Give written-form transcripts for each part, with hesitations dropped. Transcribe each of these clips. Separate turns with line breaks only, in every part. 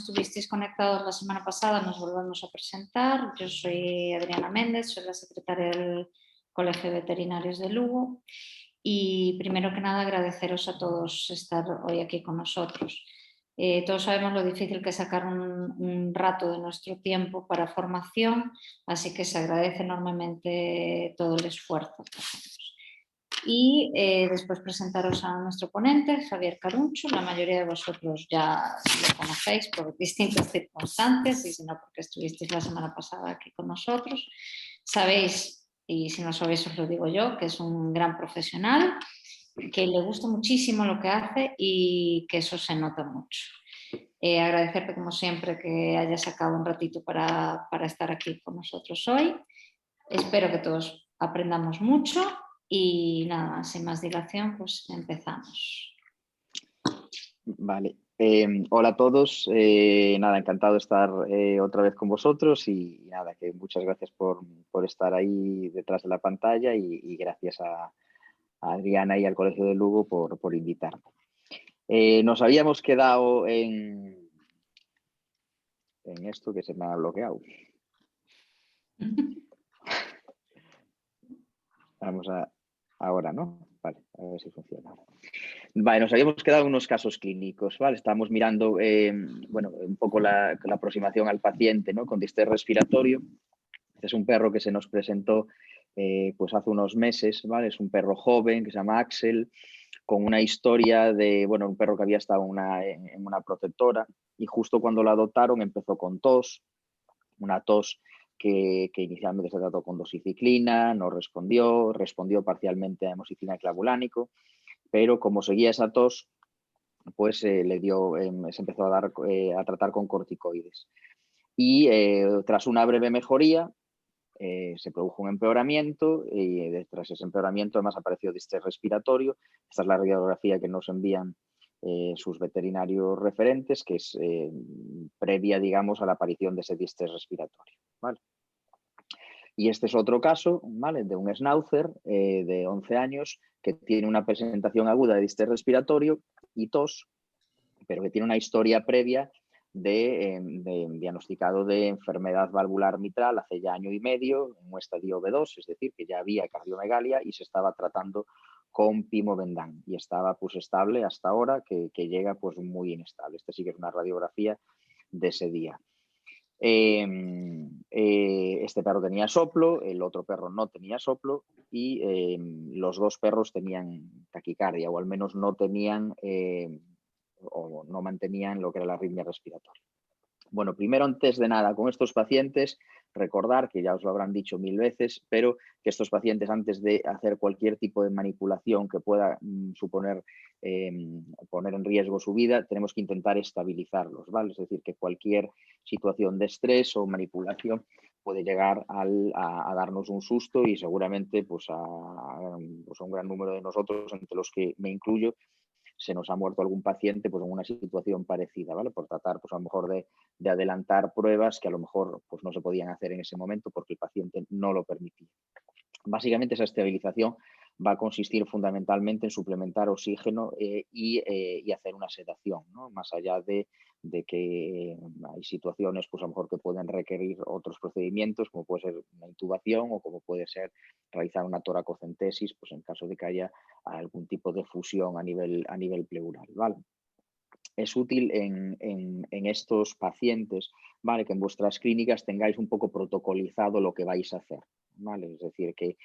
estuvisteis conectados la semana pasada, nos volvemos a presentar. Yo soy Adriana Méndez, soy la secretaria del Colegio de Veterinarios de Lugo y primero que nada agradeceros a todos estar hoy aquí con nosotros. Todos sabemos lo difícil que es sacar un rato de nuestro tiempo para formación, así que se agradece enormemente todo el esfuerzo que hacemos. Y después presentaros a nuestro ponente, Javier Caruncho. La mayoría de vosotros ya lo conocéis por distintas circunstancias y si no porque estuvisteis la semana pasada aquí con nosotros. Sabéis, y si no sabéis os lo digo yo, que es un gran profesional, que le gusta muchísimo lo que hace y que eso se nota mucho. Agradecerte como siempre que hayas sacado un ratito para estar aquí con nosotros hoy. Espero que todos aprendamos mucho. Y nada, sin más dilación, pues empezamos.
Vale. Hola a todos. Nada, encantado de estar otra vez con vosotros y nada, que muchas gracias por estar ahí detrás de la pantalla y gracias a Adriana y al Colegio de Lugo por invitarme. Nos habíamos quedado en esto que se me ha bloqueado. Vamos a ahora, ¿no? Vale, a ver si funciona. Vale, nos habíamos quedado en unos casos clínicos, ¿vale? Estábamos mirando, bueno, un poco la aproximación al paciente, ¿no? Con distrés respiratorio. Este es un perro que se nos presentó pues hace unos meses, ¿vale? Es un perro joven que se llama Axel, con una historia de, bueno, un perro que había estado en una protectora y justo cuando lo adoptaron empezó con tos, una tos que inicialmente se trató con dosiciclina, no respondió parcialmente a amoxicilina y clavulánico, pero como seguía esa tos, pues se empezó a tratar con corticoides. Y tras una breve mejoría, se produjo un empeoramiento y tras ese empeoramiento además apareció distrés respiratorio. Esta es la radiografía que nos envían sus veterinarios referentes, que es previa, digamos, a la aparición de ese distrés respiratorio, ¿vale? Y este es otro caso, ¿vale? De un schnauzer de 11 años que tiene una presentación aguda de distrés respiratorio y tos, pero que tiene una historia previa de diagnosticado de enfermedad valvular mitral hace ya año y medio, en un estadio B2, es decir, que ya había cardiomegalia y se estaba tratando con pimobendan y estaba pues estable hasta ahora, que llega pues muy inestable. Este sí que es una radiografía de ese día. Este perro tenía soplo, el otro perro no tenía soplo y los dos perros tenían taquicardia o al menos no tenían o no mantenían lo que era la arritmia respiratoria. Bueno, primero, antes de nada, con estos pacientes, recordar, que ya os lo habrán dicho 1000 veces, pero que estos pacientes, antes de hacer cualquier tipo de manipulación que pueda suponer poner en riesgo su vida, tenemos que intentar estabilizarlos, ¿vale? Es decir, que cualquier situación de estrés o manipulación puede llegar a darnos un susto y seguramente pues a un gran número de nosotros, entre los que me incluyo, se nos ha muerto algún paciente pues en una situación parecida, ¿vale? Por tratar pues a lo mejor de adelantar pruebas que a lo mejor pues no se podían hacer en ese momento porque el paciente no lo permitía. Básicamente esa estabilización va a consistir fundamentalmente en suplementar oxígeno y hacer una sedación, ¿no? Más allá de que hay situaciones pues a lo mejor que pueden requerir otros procedimientos, como puede ser una intubación o como puede ser realizar una toracocentesis, pues en caso de que haya algún tipo de fusión a nivel pleural, ¿vale? Es útil en estos pacientes, ¿vale? Que en vuestras clínicas tengáis un poco protocolizado lo que vais a hacer, ¿vale? Es decir, que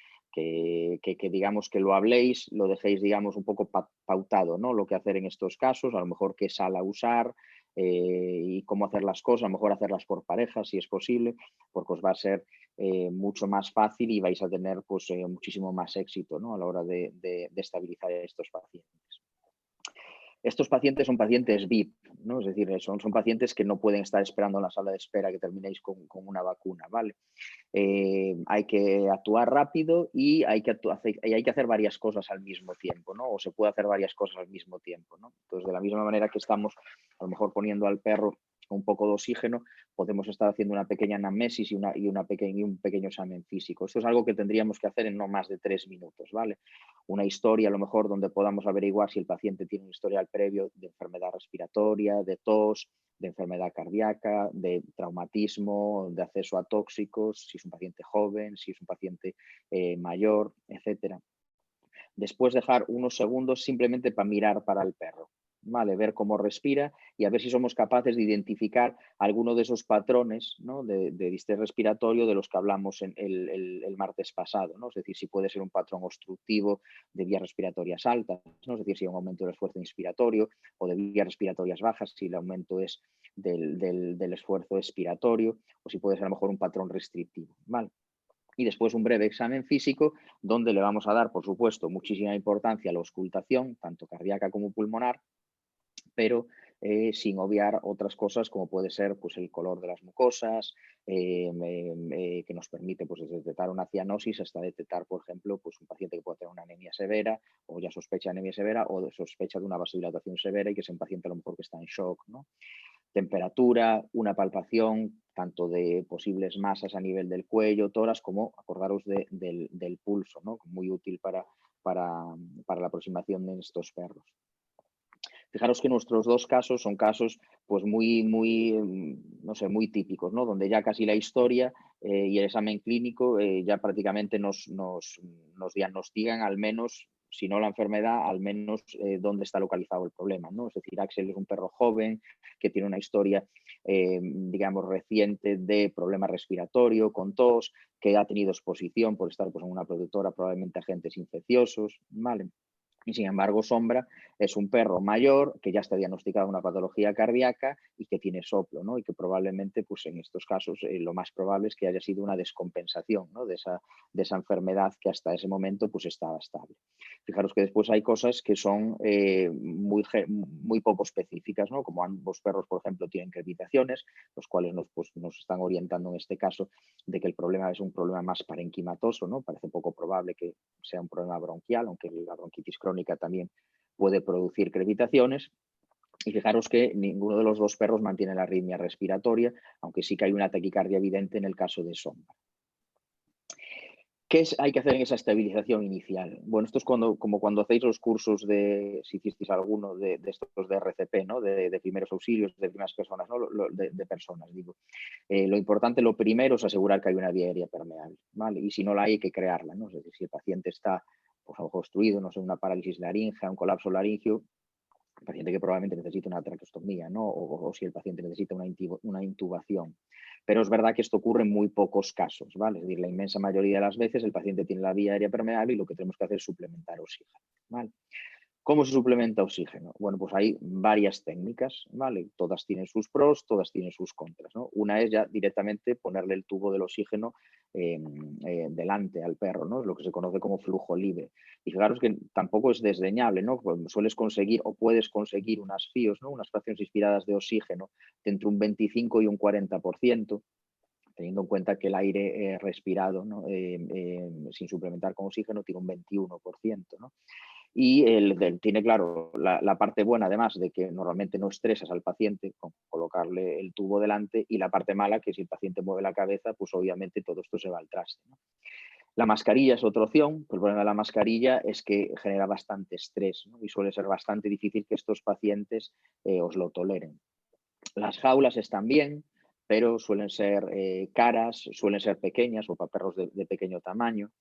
digamos que lo habléis, lo dejéis, digamos, un poco pautado, ¿no? Lo que hacer en estos casos, a lo mejor qué sala usar y cómo hacer las cosas, a lo mejor hacerlas por parejas si es posible, porque os va a ser mucho más fácil y vais a tener pues muchísimo más éxito, ¿no? A la hora de estabilizar a estos pacientes. Estos pacientes son pacientes VIP, ¿no? Es decir, son pacientes que no pueden estar esperando en la sala de espera que terminéis con una vacuna, ¿vale? Hay que actuar rápido y hay que hacer varias cosas al mismo tiempo, ¿no? O se puede hacer varias cosas al mismo tiempo, ¿no? Entonces, de la misma manera que estamos a lo mejor poniendo al perro un poco de oxígeno, podemos estar haciendo una pequeña anamnesis y un pequeño examen físico. Esto es algo que tendríamos que hacer en no más de 3 minutos, ¿vale? Una historia, a lo mejor, donde podamos averiguar si el paciente tiene un historial previo de enfermedad respiratoria, de tos, de enfermedad cardíaca, de traumatismo, de acceso a tóxicos, si es un paciente joven, si es un paciente mayor, etcétera. Después dejar unos segundos simplemente para mirar para el perro, ¿vale? Ver cómo respira y a ver si somos capaces de identificar alguno de esos patrones, ¿no? de distrés respiratorio de los que hablamos el martes pasado, ¿no? Es decir, si puede ser un patrón obstructivo de vías respiratorias altas, ¿no? Es decir, si hay un aumento del esfuerzo inspiratorio, o de vías respiratorias bajas, si el aumento es del esfuerzo expiratorio, o si puede ser a lo mejor un patrón restrictivo, ¿vale? Y después un breve examen físico donde le vamos a dar, por supuesto, muchísima importancia a la auscultación, tanto cardíaca como pulmonar, pero sin obviar otras cosas como puede ser, pues, el color de las mucosas, que nos permite, pues, desde detectar una cianosis hasta detectar, por ejemplo, pues, un paciente que puede tener una anemia severa, o ya sospecha de anemia severa, o sospecha de una vasodilatación severa y que es un paciente a lo mejor que está en shock, ¿no? Temperatura, una palpación, tanto de posibles masas a nivel del cuello, tórax, como acordaros del pulso, ¿no? Muy útil para la aproximación de estos perros. Fijaros que nuestros dos casos son casos, pues, no sé, muy típicos, ¿no? Donde ya casi la historia y el examen clínico ya prácticamente nos diagnostican, al menos, si no la enfermedad, al menos dónde está localizado el problema, ¿no? Es decir, Axel es un perro joven que tiene una historia, digamos, reciente de problema respiratorio, con tos, que ha tenido exposición por estar, pues, en una productora, probablemente agentes infecciosos, ¿vale? Y sin embargo, Sombra es un perro mayor que ya está diagnosticado una patología cardíaca y que tiene soplo, ¿no? Y que probablemente, pues, en estos casos, lo más probable es que haya sido una descompensación, ¿no? de esa enfermedad que hasta ese momento, pues, estaba estable. Fijaros que después hay cosas que son muy poco específicas, ¿no? Como ambos perros, por ejemplo, tienen crepitaciones, los cuales nos están orientando en este caso de que el problema es un problema más parenquimatoso, ¿no? Parece poco probable que sea un problema bronquial, aunque la bronquitis crónica también puede producir crepitaciones. Y fijaros que ninguno de los dos perros mantiene la arritmia respiratoria, aunque sí que hay una taquicardia evidente en el caso de Sombra. ¿Qué hay que hacer en esa estabilización inicial? Bueno, esto es como cuando hacéis los cursos si hicisteis alguno de estos de RCP, ¿no? De primeros auxilios de primeras personas, ¿no? De personas, digo. Lo importante, lo primero, es asegurar que hay una vía aérea permeable, ¿vale? Y si no la hay que crearla, ¿no? Es decir, si el paciente está, pues, algo obstruido, no sé, una parálisis laríngea, un colapso laringio, el paciente que probablemente necesita una traqueostomía, ¿no? O si el paciente necesita una intubación. Pero es verdad que esto ocurre en muy pocos casos, ¿vale? Es decir, la inmensa mayoría de las veces el paciente tiene la vía aérea permeable y lo que tenemos que hacer es suplementar oxígeno, ¿vale? ¿Cómo se suplementa oxígeno? Bueno, pues hay varias técnicas, ¿vale? Todas tienen sus pros, todas tienen sus contras, ¿no? Una es ya directamente ponerle el tubo del oxígeno delante al perro, ¿no? Es lo que se conoce como flujo libre. Y fijaros que tampoco es desdeñable, ¿no? Pues sueles conseguir o puedes conseguir unas FIOs, ¿no? Unas fracciones inspiradas de oxígeno de entre un 25 y un 40%, teniendo en cuenta que el aire respirado, ¿no? Sin suplementar con oxígeno tiene un 21%, ¿no? Y tiene, claro, la parte buena, además, de que normalmente no estresas al paciente con colocarle el tubo delante, y la parte mala, que si el paciente mueve la cabeza, pues obviamente todo esto se va al traste, ¿no? La mascarilla es otra opción, pero el problema de la mascarilla es que genera bastante estrés, ¿no? Y suele ser bastante difícil que estos pacientes os lo toleren. Las jaulas están bien, pero suelen ser caras, suelen ser pequeñas o para perros de pequeño tamaño.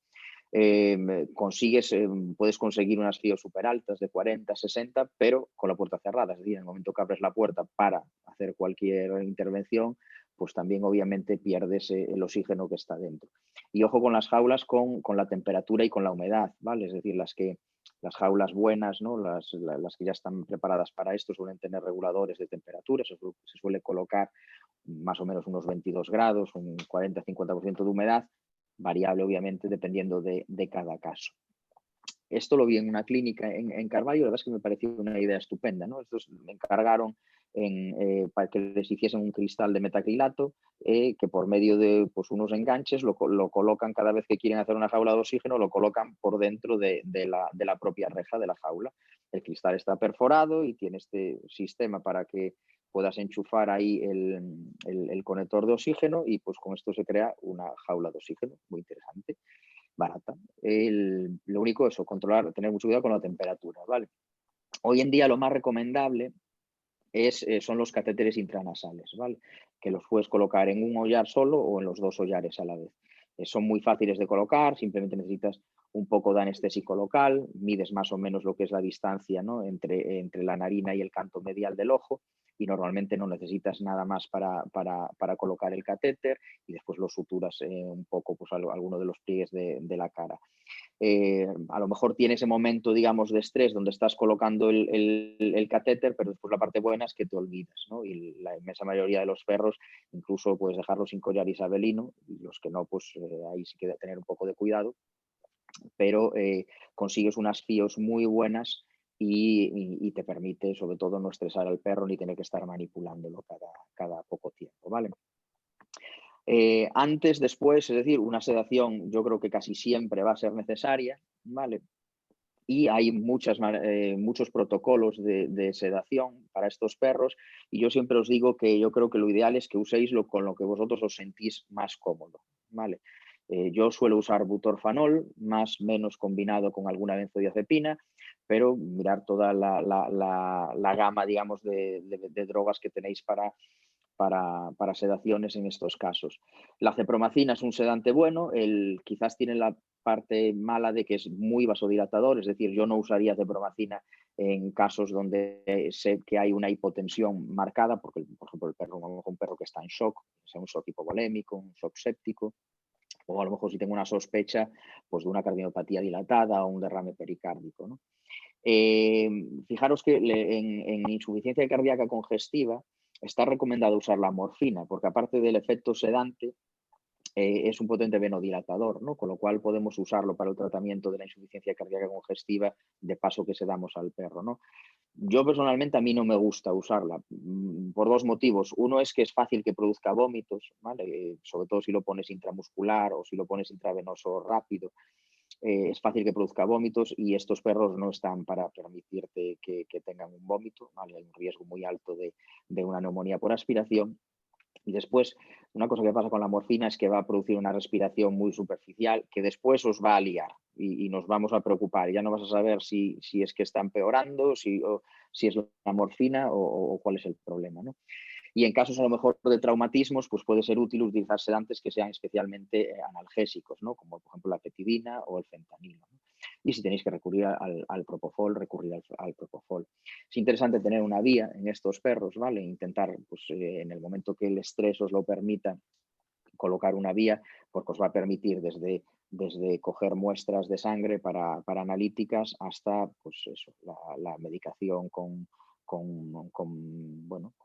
Puedes conseguir unas FIOs súper altas de 40, 60, pero con la puerta cerrada. Es decir, en el momento que abres la puerta para hacer cualquier intervención, pues también obviamente pierdes el oxígeno que está dentro. Y ojo con las jaulas, con la temperatura y con la humedad, ¿vale? Es decir, las jaulas buenas, ¿no? Las que ya están preparadas para esto, suelen tener reguladores de temperatura, se suele colocar más o menos unos 22 grados, un 40-50% de humedad, variable obviamente dependiendo de cada caso. Esto lo vi en una clínica en Carballo, la verdad es que me pareció una idea estupenda, ¿no? Estos me encargaron para que les hiciesen un cristal de metacrilato, que por medio de, pues, unos enganches lo colocan cada vez que quieren hacer una jaula de oxígeno, lo colocan por dentro de la propia reja de la jaula. El cristal está perforado y tiene este sistema para que puedas enchufar ahí el conector de oxígeno y pues con esto se crea una jaula de oxígeno muy interesante, barata. Lo único es controlar, tener mucho cuidado con la temperatura, ¿vale? Hoy en día lo más recomendable son los catéteres intranasales, ¿vale? Que los puedes colocar en un ollar solo o en los dos ollares a la vez. Son muy fáciles de colocar, simplemente necesitas un poco de anestésico local, mides más o menos lo que es la distancia, ¿no? entre la narina y el canto medial del ojo, y normalmente no necesitas nada más para colocar el catéter, y después lo suturas un poco pues, alguno de los pliegues de la cara. A lo mejor tiene ese momento, digamos, de estrés donde estás colocando el catéter, pero después la parte buena es que te olvidas, ¿no? Y la inmensa mayoría de los perros incluso puedes dejarlos sin collar isabelino, y los que no, pues ahí sí que hay que tener un poco de cuidado, pero consigues unas fíos muy buenas y te permite sobre todo no estresar al perro ni tener que estar manipulándolo cada poco tiempo, ¿vale? Antes, después, es decir, una sedación yo creo que casi siempre va a ser necesaria, ¿vale? Y hay muchos protocolos de sedación para estos perros, y yo siempre os digo que yo creo que lo ideal es que uséis con lo que vosotros os sentís más cómodo, ¿vale? Yo suelo usar butorfanol, más o menos combinado con alguna benzodiazepina, pero mirar toda la gama, digamos, de drogas que tenéis para sedaciones en estos casos. La cepromacina es un sedante bueno, quizás tiene la parte mala de que es muy vasodilatador, es decir, yo no usaría cepromacina en casos donde sé que hay una hipotensión marcada, porque, por ejemplo, un perro que está en shock, sea un shock hipovolémico, un shock séptico, o a lo mejor si tengo una sospecha pues, de una cardiopatía dilatada o un derrame pericárdico, ¿no? Fijaros que en insuficiencia cardíaca congestiva está recomendado usar la morfina, porque aparte del efecto sedante, es un potente venodilatador, ¿no? Con lo cual podemos usarlo para el tratamiento de la insuficiencia cardíaca congestiva de paso que se damos al perro, ¿no? Yo personalmente a mí no me gusta usarla por dos motivos. Uno es que es fácil que produzca vómitos, ¿vale? Sobre todo si lo pones intramuscular o si lo pones intravenoso rápido. Es fácil que produzca vómitos y estos perros no están para permitirte que tengan un vómito, ¿vale? Hay un riesgo muy alto de una neumonía por aspiración. Y después, una cosa que pasa con la morfina es que va a producir una respiración muy superficial que después os va a liar y nos vamos a preocupar. Ya no vas a saber si es que está empeorando, si es la morfina o cuál es el problema, ¿no? Y en casos a lo mejor de traumatismos, pues puede ser útil utilizar sedantes que sean especialmente analgésicos, ¿no? Como por ejemplo la petidina o el fentanilo, ¿no? Y si tenéis que recurrir al propofol, recurrir al propofol. Es interesante tener una vía en estos perros, ¿vale? Intentar, pues, en el momento que el estrés os lo permita, colocar una vía, porque os va a permitir desde coger muestras de sangre para analíticas hasta pues eso, la medicación con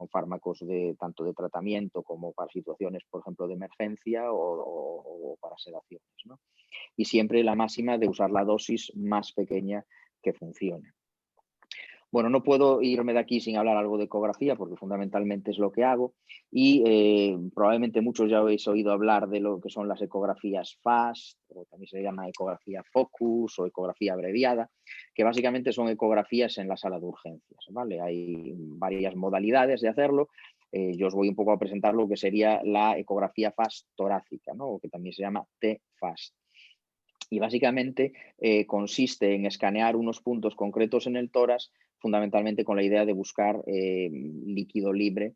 fármacos tanto de tratamiento como para situaciones, por ejemplo, de emergencia o para sedaciones, ¿no? Y siempre la máxima de usar la dosis más pequeña que funcione. Bueno, no puedo irme de aquí sin hablar algo de ecografía, porque fundamentalmente es lo que hago, y probablemente muchos ya habéis oído hablar de lo que son las ecografías FAST, o también se llama ecografía Focus o ecografía abreviada, que básicamente son ecografías en la sala de urgencias, ¿vale? Hay varias modalidades de hacerlo. Yo os voy un poco a presentar lo que sería la ecografía FAST torácica, ¿no? O que también se llama T-FAST. Y básicamente consiste en escanear unos puntos concretos en el tórax, fundamentalmente con la idea de buscar líquido libre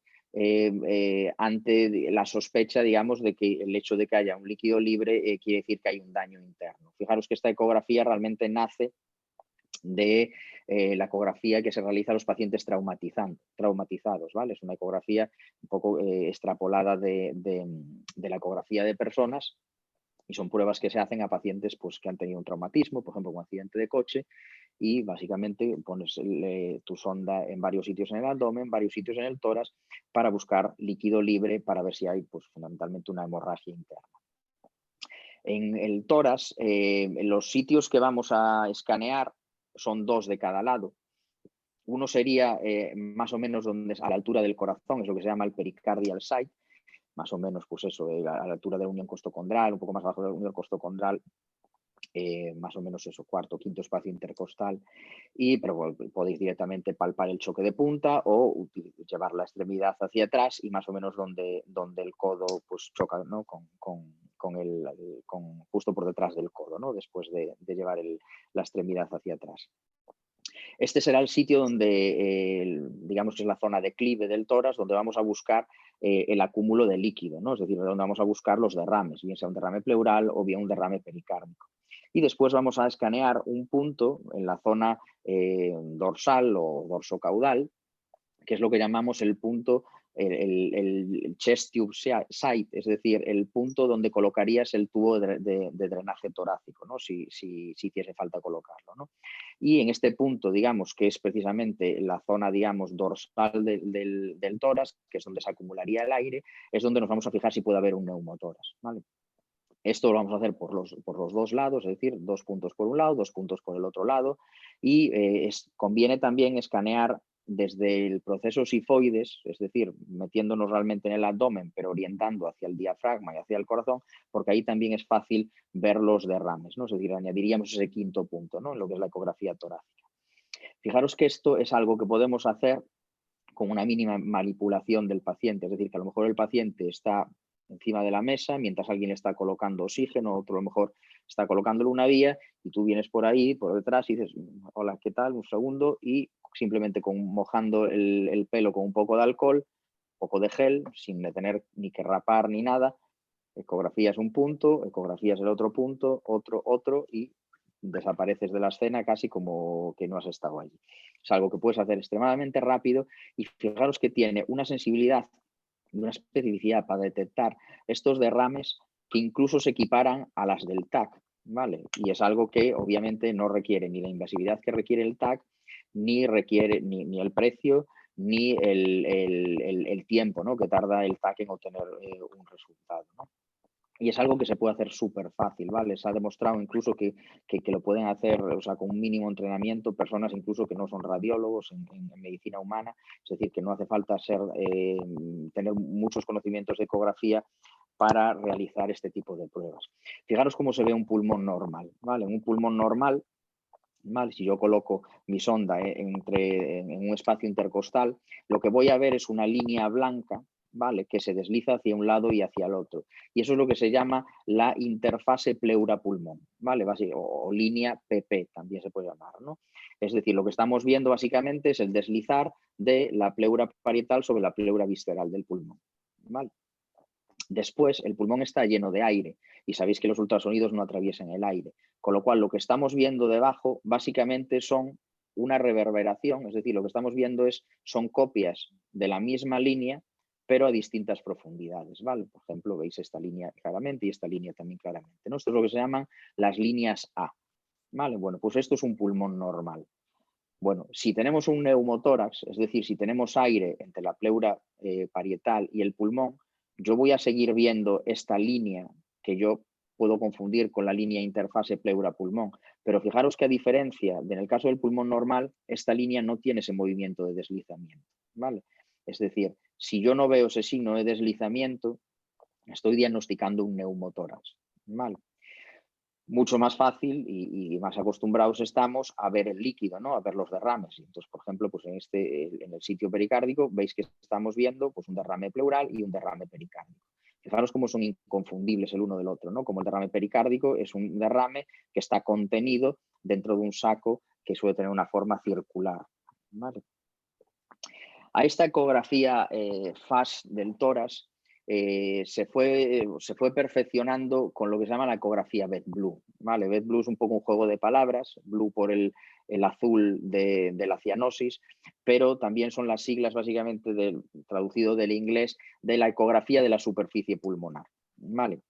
ante la sospecha, digamos, de que el hecho de que haya un líquido libre quiere decir que hay un daño interno. Fijaros que esta ecografía realmente nace de la ecografía que se realiza a los pacientes traumatizados, ¿vale? Es una ecografía un poco extrapolada de la ecografía de personas. Y son pruebas que se hacen a pacientes pues, que han tenido un traumatismo, por ejemplo, un accidente de coche, y básicamente pones tu sonda en varios sitios en el abdomen, varios sitios en el tórax, para buscar líquido libre para ver si hay pues, fundamentalmente una hemorragia interna. En el tórax, los sitios que vamos a escanear son dos de cada lado. Uno sería más o menos a la altura del corazón, es lo que se llama el pericardial site, más o menos, pues eso, a la altura de la unión costocondral, un poco más abajo de la unión costocondral, más o menos eso, cuarto, quinto espacio intercostal, pero podéis directamente palpar el choque de punta o llevar la extremidad hacia atrás y más o menos donde el codo pues choca, ¿no? Justo por detrás del codo, ¿no? Después de llevar la extremidad hacia atrás. Este será el sitio donde, digamos que es la zona de declive del tórax, donde vamos a buscar el acúmulo de líquido, ¿no? Es decir, donde vamos a buscar los derrames, bien sea un derrame pleural o bien un derrame pericárdico. Y después vamos a escanear un punto en la zona dorsal o dorsocaudal, que es lo que llamamos el punto, el chest tube site, es decir, el punto donde colocarías el tubo de drenaje torácico, ¿no? si hiciese falta colocarlo, ¿no? Y en este punto, digamos, que es precisamente la zona, digamos, dorsal del tórax, que es donde se acumularía el aire, es donde nos vamos a fijar si puede haber un neumotórax, ¿vale? Esto lo vamos a hacer por los dos lados, es decir, 2 puntos por un lado, 2 puntos por el otro lado, y conviene también escanear desde el proceso sifoides, es decir, metiéndonos realmente en el abdomen, pero orientando hacia el diafragma y hacia el corazón, porque ahí también es fácil ver los derrames, ¿no? Es decir, añadiríamos ese quinto punto, ¿no? En lo que es la ecografía torácica. Fijaros que esto es algo que podemos hacer con una mínima manipulación del paciente, es decir, que a lo mejor el paciente está encima de la mesa mientras alguien está colocando oxígeno, otro a lo mejor está colocándole una vía y tú vienes por ahí, por detrás y dices, hola, ¿qué tal? Un segundo, y simplemente mojando el pelo con un poco de alcohol, un poco de gel, sin tener ni que rapar ni nada, ecografías un punto, ecografías el otro punto, otro y desapareces de la escena casi como que no has estado allí. Es algo que puedes hacer extremadamente rápido y fijaros que tiene una sensibilidad y una especificidad para detectar estos derrames que incluso se equiparan a las del TAC, ¿vale? Y es algo que obviamente no requiere ni la invasividad que requiere el TAC, ni requiere ni el precio, ni el tiempo, ¿no? Que tarda el TAC en obtener un resultado, ¿no? Y es algo que se puede hacer súper fácil, ¿vale? Se ha demostrado incluso que lo pueden hacer, o sea, con un mínimo entrenamiento, personas incluso que no son radiólogos en medicina humana, es decir, que no hace falta tener muchos conocimientos de ecografía para realizar este tipo de pruebas. Fijaros cómo se ve un pulmón normal, ¿vale? En un pulmón normal, ¿vale? Si yo coloco mi sonda en un espacio intercostal, lo que voy a ver es una línea blanca, ¿vale? Que se desliza hacia un lado y hacia el otro. Y eso es lo que se llama la interfase pleura-pulmón, ¿vale? O línea PP también se puede llamar, ¿no? Es decir, lo que estamos viendo básicamente es el deslizar de la pleura parietal sobre la pleura visceral del pulmón, ¿vale? Después, el pulmón está lleno de aire y sabéis que los ultrasonidos no atraviesan el aire, con lo cual lo que estamos viendo debajo básicamente son una reverberación, es decir, lo que estamos viendo son copias de la misma línea, pero a distintas profundidades, ¿vale? Por ejemplo, veis esta línea claramente y esta línea también claramente, ¿no? Esto es lo que se llaman las líneas A, ¿vale? Bueno, pues esto es un pulmón normal. Bueno, si tenemos un neumotórax, es decir, si tenemos aire entre la pleura parietal y el pulmón, yo voy a seguir viendo esta línea que yo puedo confundir con la línea interfase pleura-pulmón. Pero fijaros que a diferencia en el caso del pulmón normal, esta línea no tiene ese movimiento de deslizamiento, ¿vale? Es decir, si yo no veo ese signo de deslizamiento, estoy diagnosticando un neumotórax, ¿vale? Mucho más fácil y más acostumbrados estamos a ver el líquido, ¿no? A ver los derrames. Entonces, por ejemplo, pues en el sitio pericárdico veis que estamos viendo pues, un derrame pleural y un derrame pericárdico. Fijaros cómo son inconfundibles el uno del otro, ¿no? Como el derrame pericárdico es un derrame que está contenido dentro de un saco que suele tener una forma circular, ¿vale? A esta ecografía FAST del tórax se fue perfeccionando con lo que se llama la ecografía BET-Blue, ¿vale? BET-Blue es un poco un juego de palabras, blue por el azul de la cianosis, pero también son las siglas básicamente traducido del inglés de la ecografía de la superficie pulmonar, ¿vale?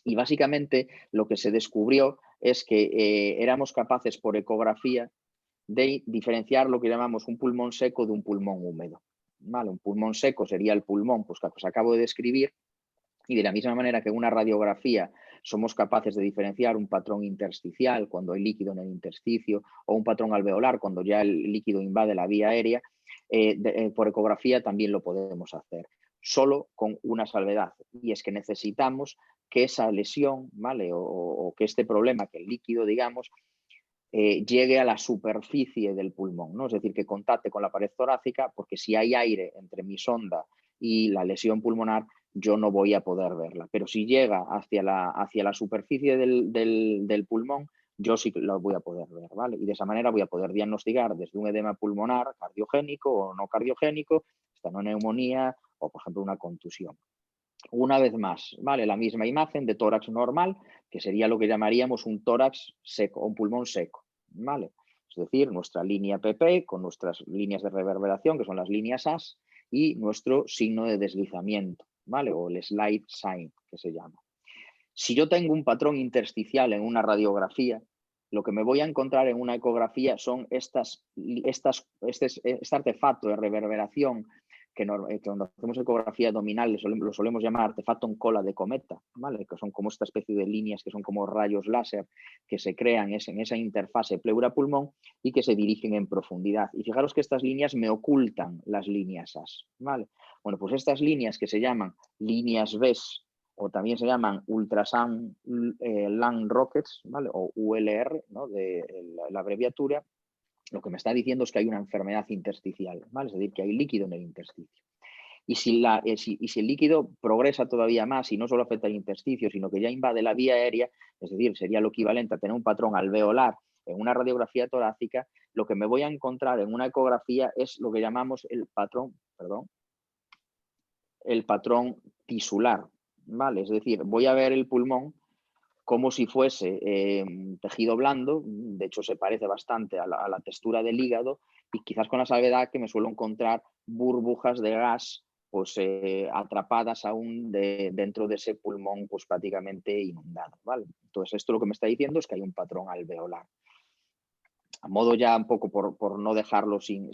Y básicamente lo que se descubrió es que éramos capaces por ecografía de diferenciar lo que llamamos un pulmón seco de un pulmón húmedo. ¿Vale? Un pulmón seco sería el pulmón pues, que os acabo de describir y de la misma manera que en una radiografía somos capaces de diferenciar un patrón intersticial cuando hay líquido en el intersticio o un patrón alveolar cuando ya el líquido invade la vía aérea, por ecografía también lo podemos hacer. solo con una salvedad, y es que necesitamos que esa lesión, ¿vale? O que este problema, que el líquido, digamos, llegue a la superficie del pulmón, ¿no? Es decir, que contacte con la pared torácica, porque si hay aire entre mi sonda y la lesión pulmonar, yo no voy a poder verla. Pero si llega hacia la superficie del pulmón, yo sí que lo voy a poder ver, ¿vale? Y de esa manera voy a poder diagnosticar desde un edema pulmonar cardiogénico o no cardiogénico, hasta una neumonía o, por ejemplo, una contusión. Una vez más, ¿vale? La misma imagen de tórax normal, que sería lo que llamaríamos un tórax seco, un pulmón seco, ¿vale? Es decir, nuestra línea PP con nuestras líneas de reverberación, que son las líneas AS, y nuestro signo de deslizamiento, ¿vale? O el slide sign, que se llama. Si yo tengo un patrón intersticial en una radiografía, lo que me voy a encontrar en una ecografía son este artefacto de reverberación que cuando hacemos ecografía abdominal lo solemos llamar artefacto en cola de cometa, ¿vale? Que son como esta especie de líneas que son como rayos láser que se crean en esa interfase pleura-pulmón y que se dirigen en profundidad. Y fijaros que estas líneas me ocultan las líneas AS, ¿vale? Bueno, pues estas líneas que se llaman líneas BES o también se llaman Ultrasound Lung Rockets, ¿vale? O ULR, ¿no? De la abreviatura, lo que me está diciendo es que hay una enfermedad intersticial, ¿vale? Es decir, que hay líquido en el intersticio. Y si el líquido progresa todavía más y no solo afecta al intersticio, sino que ya invade la vía aérea, es decir, sería lo equivalente a tener un patrón alveolar en una radiografía torácica, lo que me voy a encontrar en una ecografía es lo que llamamos el patrón tisular, ¿vale? Es decir, voy a ver el pulmón como si fuese tejido blando, de hecho se parece bastante a la textura del hígado, y quizás con la salvedad que me suelo encontrar burbujas de gas pues atrapadas aún dentro de ese pulmón pues prácticamente inundado, ¿vale? Entonces esto lo que me está diciendo es que hay un patrón alveolar. A modo ya un poco por no dejarlo sin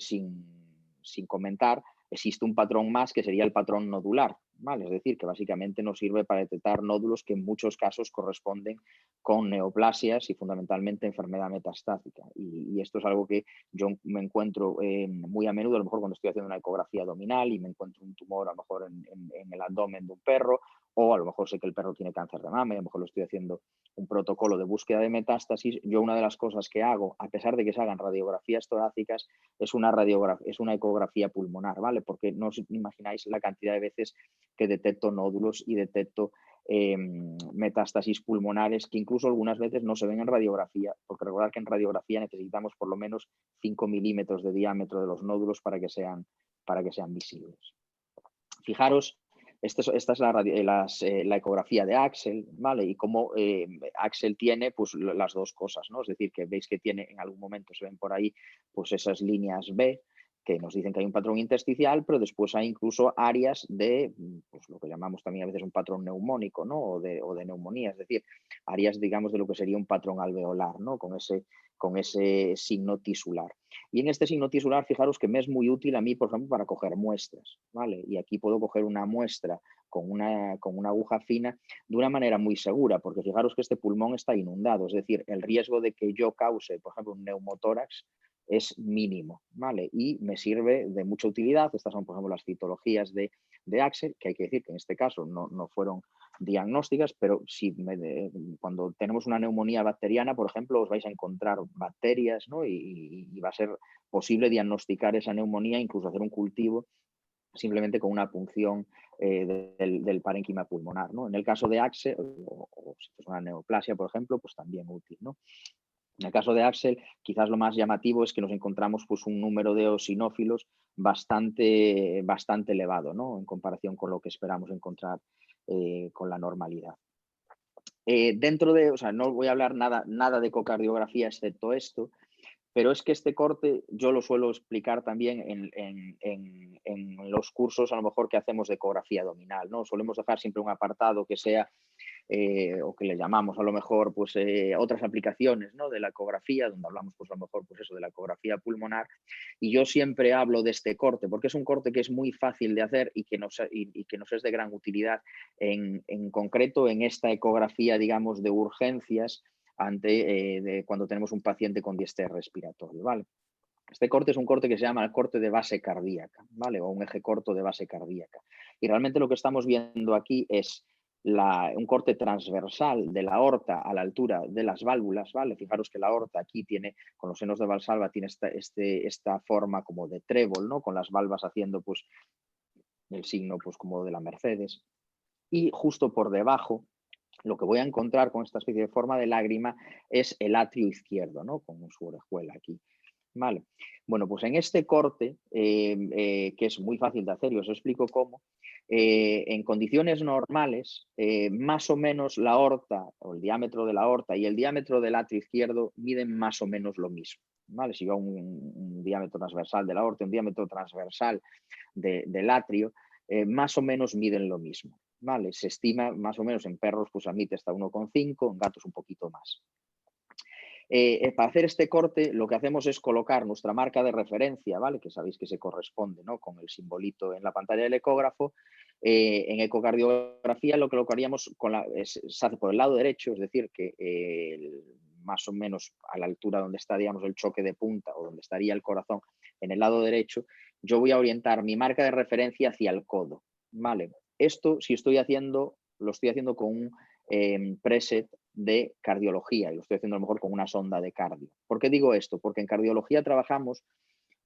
comentar, existe un patrón más que sería el patrón nodular, ¿vale? Es decir, que básicamente nos sirve para detectar nódulos que en muchos casos corresponden con neoplasias y fundamentalmente enfermedad metastática. Y esto es algo que yo me encuentro muy a menudo, a lo mejor cuando estoy haciendo una ecografía abdominal y me encuentro un tumor a lo mejor en el abdomen de un perro, o a lo mejor sé que el perro tiene cáncer de mama y a lo mejor lo estoy haciendo un protocolo de búsqueda de metástasis. Yo una de las cosas que hago, a pesar de que se hagan radiografías torácicas, es una ecografía pulmonar, ¿vale? Porque no os imagináis la cantidad de veces que detecto nódulos y detecto metástasis pulmonares que incluso algunas veces no se ven en radiografía, porque recordad que en radiografía necesitamos por lo menos 5 milímetros de diámetro de los nódulos para que sean visibles. Fijaros, esta es la ecografía de Axel, ¿vale? Y cómo Axel tiene pues, las dos cosas, ¿no? Es decir, que veis que tiene, en algún momento se ven por ahí, pues esas líneas B, que nos dicen que hay un patrón intersticial, pero después hay incluso áreas de, pues lo que llamamos también a veces un patrón neumónico, ¿no? O de neumonía, es decir, áreas, digamos, de lo que sería un patrón alveolar, ¿no? Con ese signo tisular. Y en este signo tisular, fijaros que me es muy útil a mí, por ejemplo, para coger muestras, ¿vale? Y aquí puedo coger una muestra con una aguja fina de una manera muy segura, porque fijaros que este pulmón está inundado, es decir, el riesgo de que yo cause, por ejemplo, un neumotórax es mínimo, ¿vale? Y me sirve de mucha utilidad. Estas son, por ejemplo, las citologías de Axel, que hay que decir que en este caso no fueron diagnósticas, pero cuando tenemos una neumonía bacteriana, por ejemplo, os vais a encontrar bacterias, ¿no? Y va a ser posible diagnosticar esa neumonía, incluso hacer un cultivo simplemente con una punción del parénquima pulmonar, ¿no? En el caso de Axel, o si es una neoplasia, por ejemplo, pues también útil, ¿no? En el caso de Axel, quizás lo más llamativo es que nos encontramos pues, un número de eosinófilos bastante elevado, ¿no? En comparación con lo que esperamos encontrar con la normalidad. No voy a hablar nada de ecocardiografía excepto esto, pero es que este corte yo lo suelo explicar también en los cursos a lo mejor que hacemos de ecografía abdominal, ¿no? Solemos dejar siempre un apartado que sea o que le llamamos a lo mejor pues, otras aplicaciones, ¿no? De la ecografía, donde hablamos pues, a lo mejor pues, eso, de la ecografía pulmonar, y yo siempre hablo de este corte, porque es un corte que es muy fácil de hacer y que nos es de gran utilidad en concreto en esta ecografía, digamos, de urgencias cuando tenemos un paciente con distrés respiratorio, ¿vale? Este corte es un corte que se llama el corte de base cardíaca, ¿vale? O un eje corto de base cardíaca. Y realmente lo que estamos viendo aquí es un corte transversal de la aorta a la altura de las válvulas, ¿vale? Fijaros que la aorta aquí tiene, con los senos de Valsalva, tiene esta forma como de trébol, ¿no? Con las valvas haciendo pues el signo pues como de la Mercedes. Y justo por debajo, lo que voy a encontrar con esta especie de forma de lágrima es el atrio izquierdo, ¿no? Con su orejuela aquí. Vale. Bueno, pues en este corte, que es muy fácil de hacer y os explico cómo, en condiciones normales, más o menos la aorta o el diámetro de la aorta y el diámetro del atrio izquierdo miden más o menos lo mismo. ¿Vale? Si yo un diámetro transversal de la aorta, un diámetro transversal del atrio, más o menos miden lo mismo. ¿Vale? Se estima más o menos en perros, pues admite hasta 1,5, en gatos un poquito más. Para hacer este corte lo que hacemos es colocar nuestra marca de referencia, ¿vale? Que sabéis que se corresponde, ¿no? Con el simbolito en la pantalla del ecógrafo. En ecocardiografía lo que colocaríamos se hace por el lado derecho, es decir, que más o menos a la altura donde está, digamos, el choque de punta o donde estaría el corazón, en el lado derecho, yo voy a orientar mi marca de referencia hacia el codo, ¿vale? Esto, si lo estoy haciendo con un preset de cardiología y lo estoy haciendo a lo mejor con una sonda de cardio. ¿Por qué digo esto? Porque en cardiología trabajamos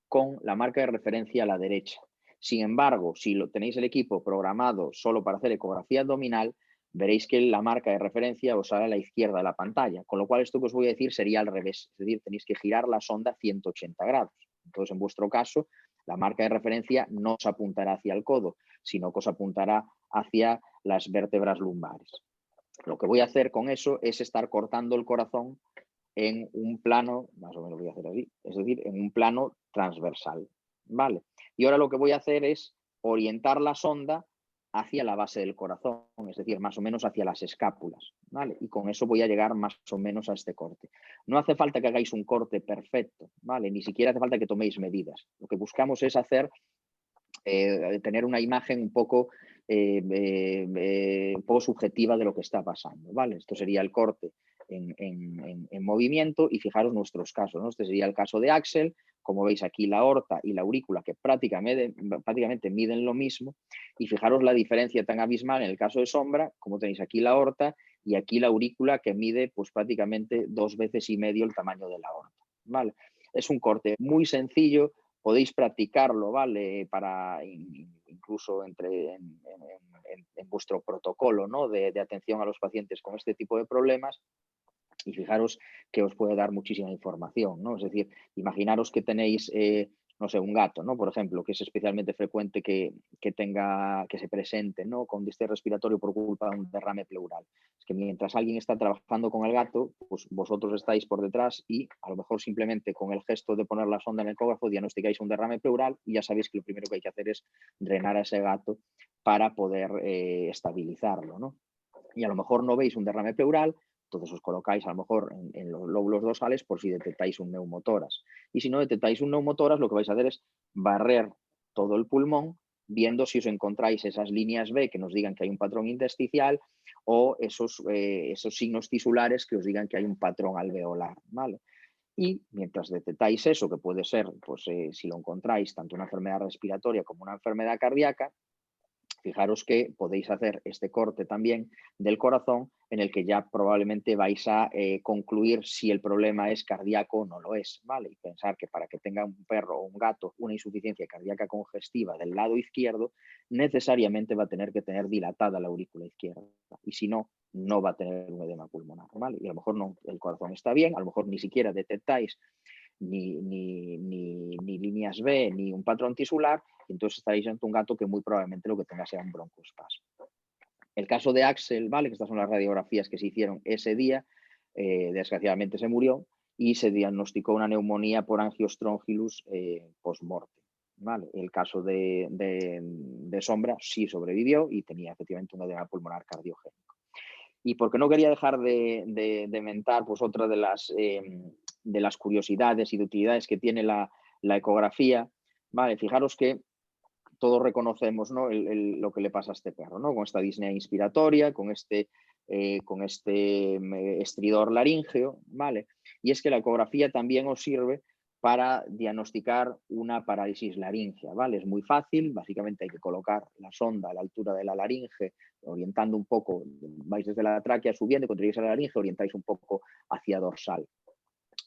con la marca de referencia a la derecha. Sin embargo, si tenéis el equipo programado solo para hacer ecografía abdominal, veréis que la marca de referencia os sale a la izquierda de la pantalla, con lo cual esto que os voy a decir sería al revés, es decir, tenéis que girar la sonda 180 grados. Entonces, en vuestro caso, la marca de referencia no os apuntará hacia el codo, sino que os apuntará hacia las vértebras lumbares. Lo que voy a hacer con eso es estar cortando el corazón en un plano, más o menos voy a hacer así, es decir, en un plano transversal, ¿vale? Y ahora lo que voy a hacer es orientar la sonda hacia la base del corazón, es decir, más o menos hacia las escápulas, ¿vale? Y con eso voy a llegar más o menos a este corte. No hace falta que hagáis un corte perfecto, ¿vale? Ni siquiera hace falta que toméis medidas. Lo que buscamos es tener una imagen un poco subjetiva de lo que está pasando, ¿vale? Esto sería el corte en movimiento y fijaros nuestros casos, ¿no? Este sería el caso de Axel, como veis aquí la aorta y la aurícula que prácticamente miden lo mismo y fijaros la diferencia tan abismal en el caso de Sombra, como tenéis aquí la aorta y aquí la aurícula que mide pues prácticamente 2,5 veces el tamaño de la aorta, ¿vale? Es un corte muy sencillo, podéis practicarlo, ¿vale? Para incluso en vuestro protocolo, ¿no? de atención a los pacientes con este tipo de problemas. Y fijaros que os puede dar muchísima información, ¿no? Es decir, imaginaros que tenéis, no sé, un gato, ¿no? Por ejemplo, que es especialmente frecuente que se presente, ¿no? Con distrés respiratorio por culpa de un derrame pleural. Es que mientras alguien está trabajando con el gato, pues vosotros estáis por detrás y a lo mejor simplemente con el gesto de poner la sonda en el ecógrafo diagnosticáis un derrame pleural y ya sabéis que lo primero que hay que hacer es drenar a ese gato para poder estabilizarlo, ¿no? Y a lo mejor no veis un derrame pleural, entonces os colocáis a lo mejor en los lóbulos dorsales por si detectáis un neumotórax. Y si no detectáis un neumotórax, lo que vais a hacer es barrer todo el pulmón, viendo si os encontráis esas líneas B que nos digan que hay un patrón intersticial o esos signos tisulares que os digan que hay un patrón alveolar, ¿vale? Y mientras detectáis eso, que puede ser, pues si lo encontráis, tanto una enfermedad respiratoria como una enfermedad cardíaca, fijaros que podéis hacer este corte también del corazón en el que ya probablemente vais a concluir si el problema es cardíaco o no lo es, ¿vale? Y pensar que para que tenga un perro o un gato una insuficiencia cardíaca congestiva del lado izquierdo, necesariamente va a tener que tener dilatada la aurícula izquierda. Y si no, no va a tener un edema pulmonar, ¿vale? Y a lo mejor no, el corazón está bien, a lo mejor ni siquiera detectáis ni líneas B, ni un patrón tisular, entonces estaréis ante un gato que muy probablemente lo que tenga sea un broncoespasmo. El caso de Axel, ¿vale? Que estas son las radiografías que se hicieron ese día, desgraciadamente se murió y se diagnosticó una neumonía por angiostrongylus post-mortem. ¿Vale? El caso de Sombra sí sobrevivió y tenía efectivamente un edema pulmonar cardiogénico. Y porque no quería dejar de mentar pues otra de las curiosidades y de utilidades que tiene la ecografía, ¿vale? Fijaros que todos reconocemos, ¿no? lo que le pasa a este perro, ¿no? Con esta disnea inspiratoria, con este estridor laríngeo, ¿vale? Y es que la ecografía también os sirve para diagnosticar una parálisis laringea, ¿vale? Es muy fácil, básicamente hay que colocar la sonda a la altura de la laringe, orientando un poco, vais desde la tráquea subiendo, cuando lleguéis a la laringe orientáis un poco hacia dorsal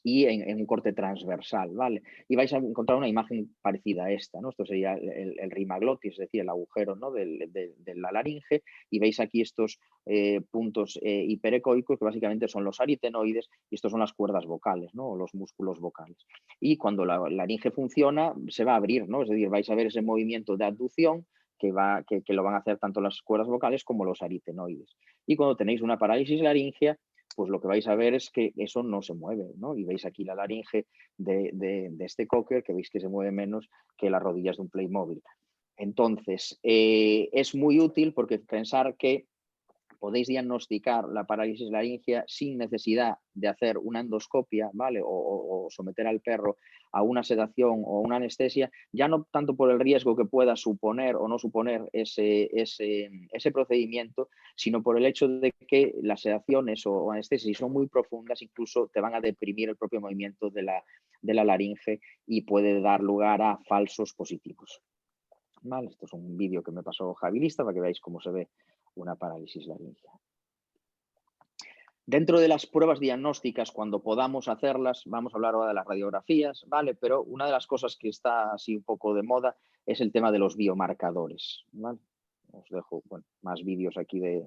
y en un corte transversal, ¿vale? Y vais a encontrar una imagen parecida a esta, ¿no? Esto sería el rimaglotis, es decir, el agujero, ¿no? de la laringe, y veis aquí estos puntos hiperecoicos que básicamente son los aritenoides y estos son las cuerdas vocales, ¿no? O los músculos vocales. Y cuando la laringe funciona, se va a abrir, ¿no? Es decir, vais a ver ese movimiento de abducción que lo van a hacer tanto las cuerdas vocales como los aritenoides. Y cuando tenéis una parálisis laringea, pues lo que vais a ver es que eso no se mueve, ¿no? Y veis aquí la laringe de este cocker, que veis que se mueve menos que las rodillas de un Playmobil. Entonces, es muy útil porque pensar que podéis diagnosticar la parálisis laringea sin necesidad de hacer una endoscopia, ¿vale? O someter al perro a una sedación o una anestesia, ya no tanto por el riesgo que pueda suponer o no suponer ese procedimiento, sino por el hecho de que las sedaciones o anestesias, si son muy profundas, incluso te van a deprimir el propio movimiento de la laringe y puede dar lugar a falsos positivos. ¿Vale? Esto es un vídeo que me pasó Javi Lista para que veáis cómo se ve una parálisis laringea. Dentro de las pruebas diagnósticas, cuando podamos hacerlas, vamos a hablar ahora de las radiografías, ¿vale? Pero una de las cosas que está así un poco de moda es el tema de los biomarcadores, ¿vale? Os dejo más vídeos aquí de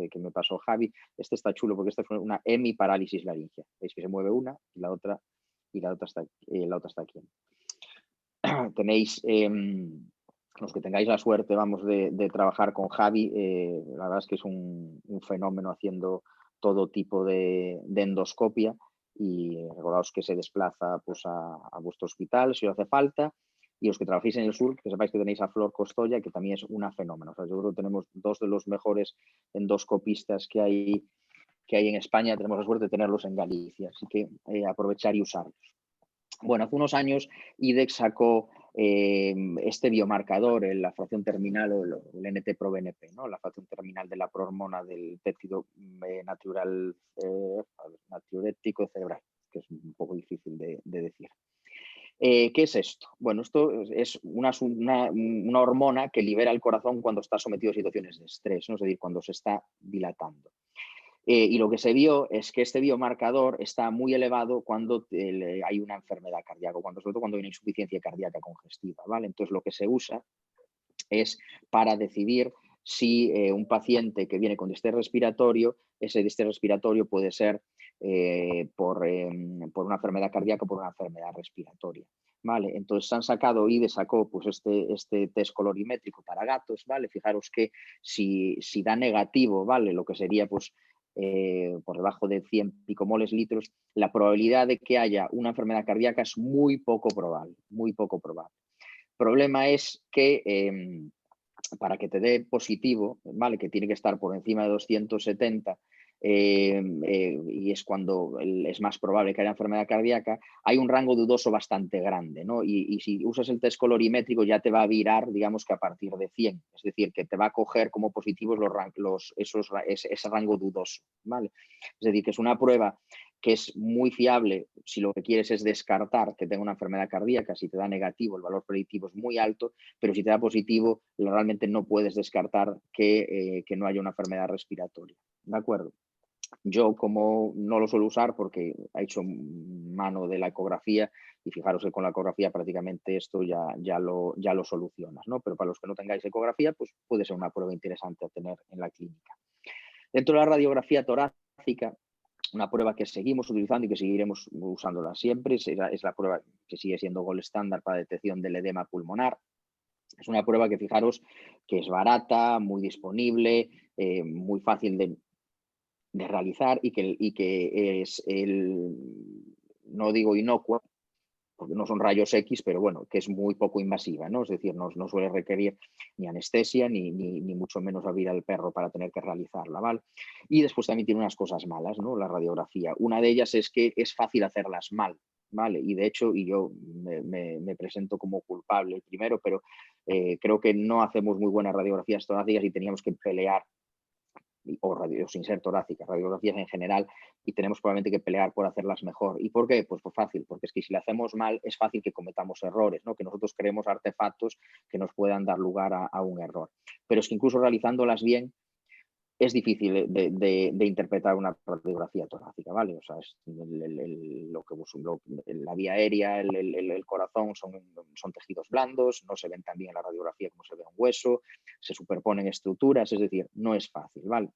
que me pasó Javi. Este está chulo porque esta fue una hemiparálisis laringea. Veis que se mueve una y la otra está aquí. Tenéis... los que tengáis la suerte, vamos, de trabajar con Javi, la verdad es que es un fenómeno haciendo todo tipo de endoscopia y recordaos que se desplaza pues, a vuestro hospital si os hace falta, y los que trabajéis en el sur, que sepáis que tenéis a Flor Costoya, que también es una fenómeno. O sea, yo creo que tenemos dos de los mejores endoscopistas que hay en España, tenemos la suerte de tenerlos en Galicia, así que aprovechar y usarlos. Bueno, hace unos años IDEX sacó este biomarcador, la fracción terminal o el NT-proBNP, ¿no? La fracción terminal de la prohormona del péptido natriurético cerebral, que es un poco difícil de decir. ¿Qué es esto? Bueno, esto es una hormona que libera el corazón cuando está sometido a situaciones de estrés, ¿no? Es decir, cuando se está dilatando. Y lo que se vio es que este biomarcador está muy elevado cuando hay una enfermedad cardíaca, sobre todo cuando hay una insuficiencia cardíaca congestiva, ¿vale? Entonces lo que se usa es para decidir si un paciente que viene con distrés respiratorio, ese distrés respiratorio puede ser por una enfermedad cardíaca o por una enfermedad respiratoria. ¿Vale? Entonces han sacado, IDE sacó pues, este test colorimétrico para gatos, ¿vale? Fijaros que si da negativo, ¿vale? Lo que sería pues por debajo de 100 picomoles litros, la probabilidad de que haya una enfermedad cardíaca es muy poco probable, muy poco probable. El problema es que para que te dé positivo, ¿vale? Que tiene que estar por encima de 270, y es cuando es más probable que haya enfermedad cardíaca, hay un rango dudoso bastante grande, ¿no? Y si usas el test colorimétrico ya te va a virar, digamos que a partir de 100, es decir, que te va a coger como positivos ese rango dudoso, ¿vale? Es decir, que es una prueba que es muy fiable si lo que quieres es descartar que tenga una enfermedad cardíaca. Si te da negativo, el valor predictivo es muy alto, pero si te da positivo, realmente no puedes descartar que no haya una enfermedad respiratoria. ¿De acuerdo? Yo, como no lo suelo usar porque ha hecho mano de la ecografía, y fijaros que con la ecografía prácticamente esto ya lo solucionas, ¿no? Pero para los que no tengáis ecografía, pues puede ser una prueba interesante a tener en la clínica. Dentro de la radiografía torácica, una prueba que seguimos utilizando y que seguiremos usándola siempre es la prueba que sigue siendo gold estándar para detección del edema pulmonar. Es una prueba que fijaros que es barata, muy disponible, muy fácil de realizar y que es no digo inocua, porque no son rayos X, pero bueno, que es muy poco invasiva, ¿no? Es decir, no suele requerir ni anestesia ni mucho menos abrir al perro para tener que realizarla, ¿vale? Y después también tiene unas cosas malas, ¿no? La radiografía. Una de ellas es que es fácil hacerlas mal, ¿vale? Y de hecho, y yo me presento como culpable primero, pero creo que no hacemos muy buenas radiografías torácicas y teníamos que pelear o sin ser torácicas, radiografías en general, y tenemos probablemente que pelear por hacerlas mejor. ¿Y por qué? Pues fácil, porque es que si la hacemos mal es fácil que cometamos errores, ¿no? Que nosotros creemos artefactos que nos puedan dar lugar a un error. Pero es que incluso realizándolas bien, es difícil de interpretar una radiografía torácica, ¿vale? O sea, la vía aérea, el corazón son tejidos blandos, no se ven tan bien en la radiografía como se ve un hueso, se superponen estructuras, es decir, no es fácil, ¿vale?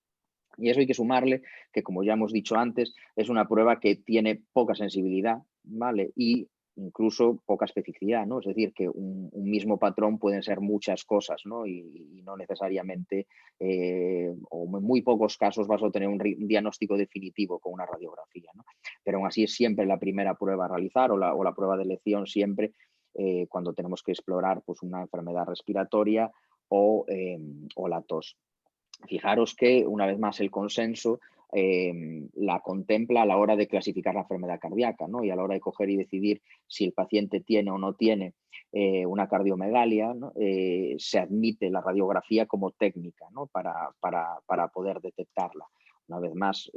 Y eso hay que sumarle que, como ya hemos dicho antes, es una prueba que tiene poca sensibilidad, ¿vale? Y incluso poca especificidad, ¿no? Es decir, que un mismo patrón pueden ser muchas cosas, ¿no? Y no necesariamente, o en muy pocos casos vas a obtener un diagnóstico definitivo con una radiografía, ¿no? Pero aún así es siempre la primera prueba a realizar o la prueba de elección siempre cuando tenemos que explorar pues, una enfermedad respiratoria o la tos. Fijaros que, una vez más, el consenso la contempla a la hora de clasificar la enfermedad cardíaca, ¿no? Y a la hora de coger y decidir si el paciente tiene o no tiene una cardiomegalia, ¿no? Se admite la radiografía como técnica, ¿no? para poder detectarla. Una vez más,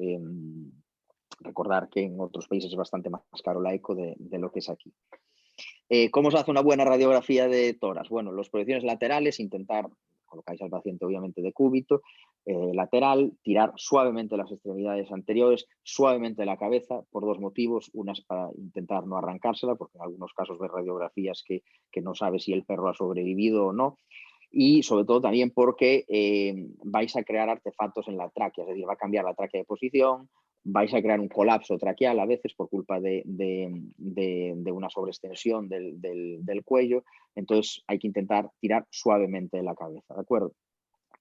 recordar que en otros países es bastante más caro la eco de lo que es aquí. ¿Cómo se hace una buena radiografía de tórax? Bueno, las proyecciones laterales, intentar, colocáis al paciente obviamente de cúbito, lateral, tirar suavemente las extremidades anteriores, suavemente la cabeza, por dos motivos. Una es para intentar no arrancársela, porque en algunos casos ves radiografías que no sabes si el perro ha sobrevivido o no. Y sobre todo también porque vais a crear artefactos en la tráquea, es decir, va a cambiar la tráquea de posición, vais a crear un colapso traqueal a veces por culpa de una sobreextensión del cuello. Entonces hay que intentar tirar suavemente de la cabeza, ¿de acuerdo?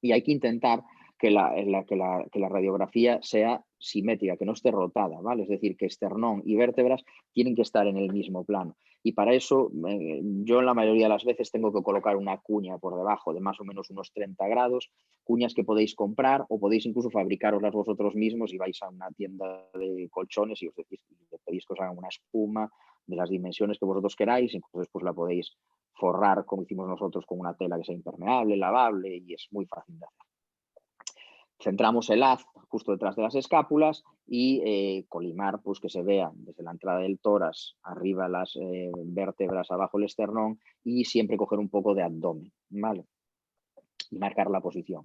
Y hay que intentar que la radiografía sea simétrica, que no esté rotada, ¿vale? Es decir, que esternón y vértebras tienen que estar en el mismo plano. Y para eso, yo en la mayoría de las veces tengo que colocar una cuña por debajo de más o menos unos 30 grados, cuñas que podéis comprar o podéis incluso fabricaroslas vosotros mismos y vais a una tienda de colchones y os decís, pedís que os hagan una espuma de las dimensiones que vosotros queráis, incluso después la podéis forrar como hicimos nosotros con una tela que sea impermeable, lavable y es muy fácil de hacer. Centramos el haz justo detrás de las escápulas y colimar, pues que se vea desde la entrada del tórax, arriba las vértebras, abajo el esternón y siempre coger un poco de abdomen, ¿vale? Y marcar la posición.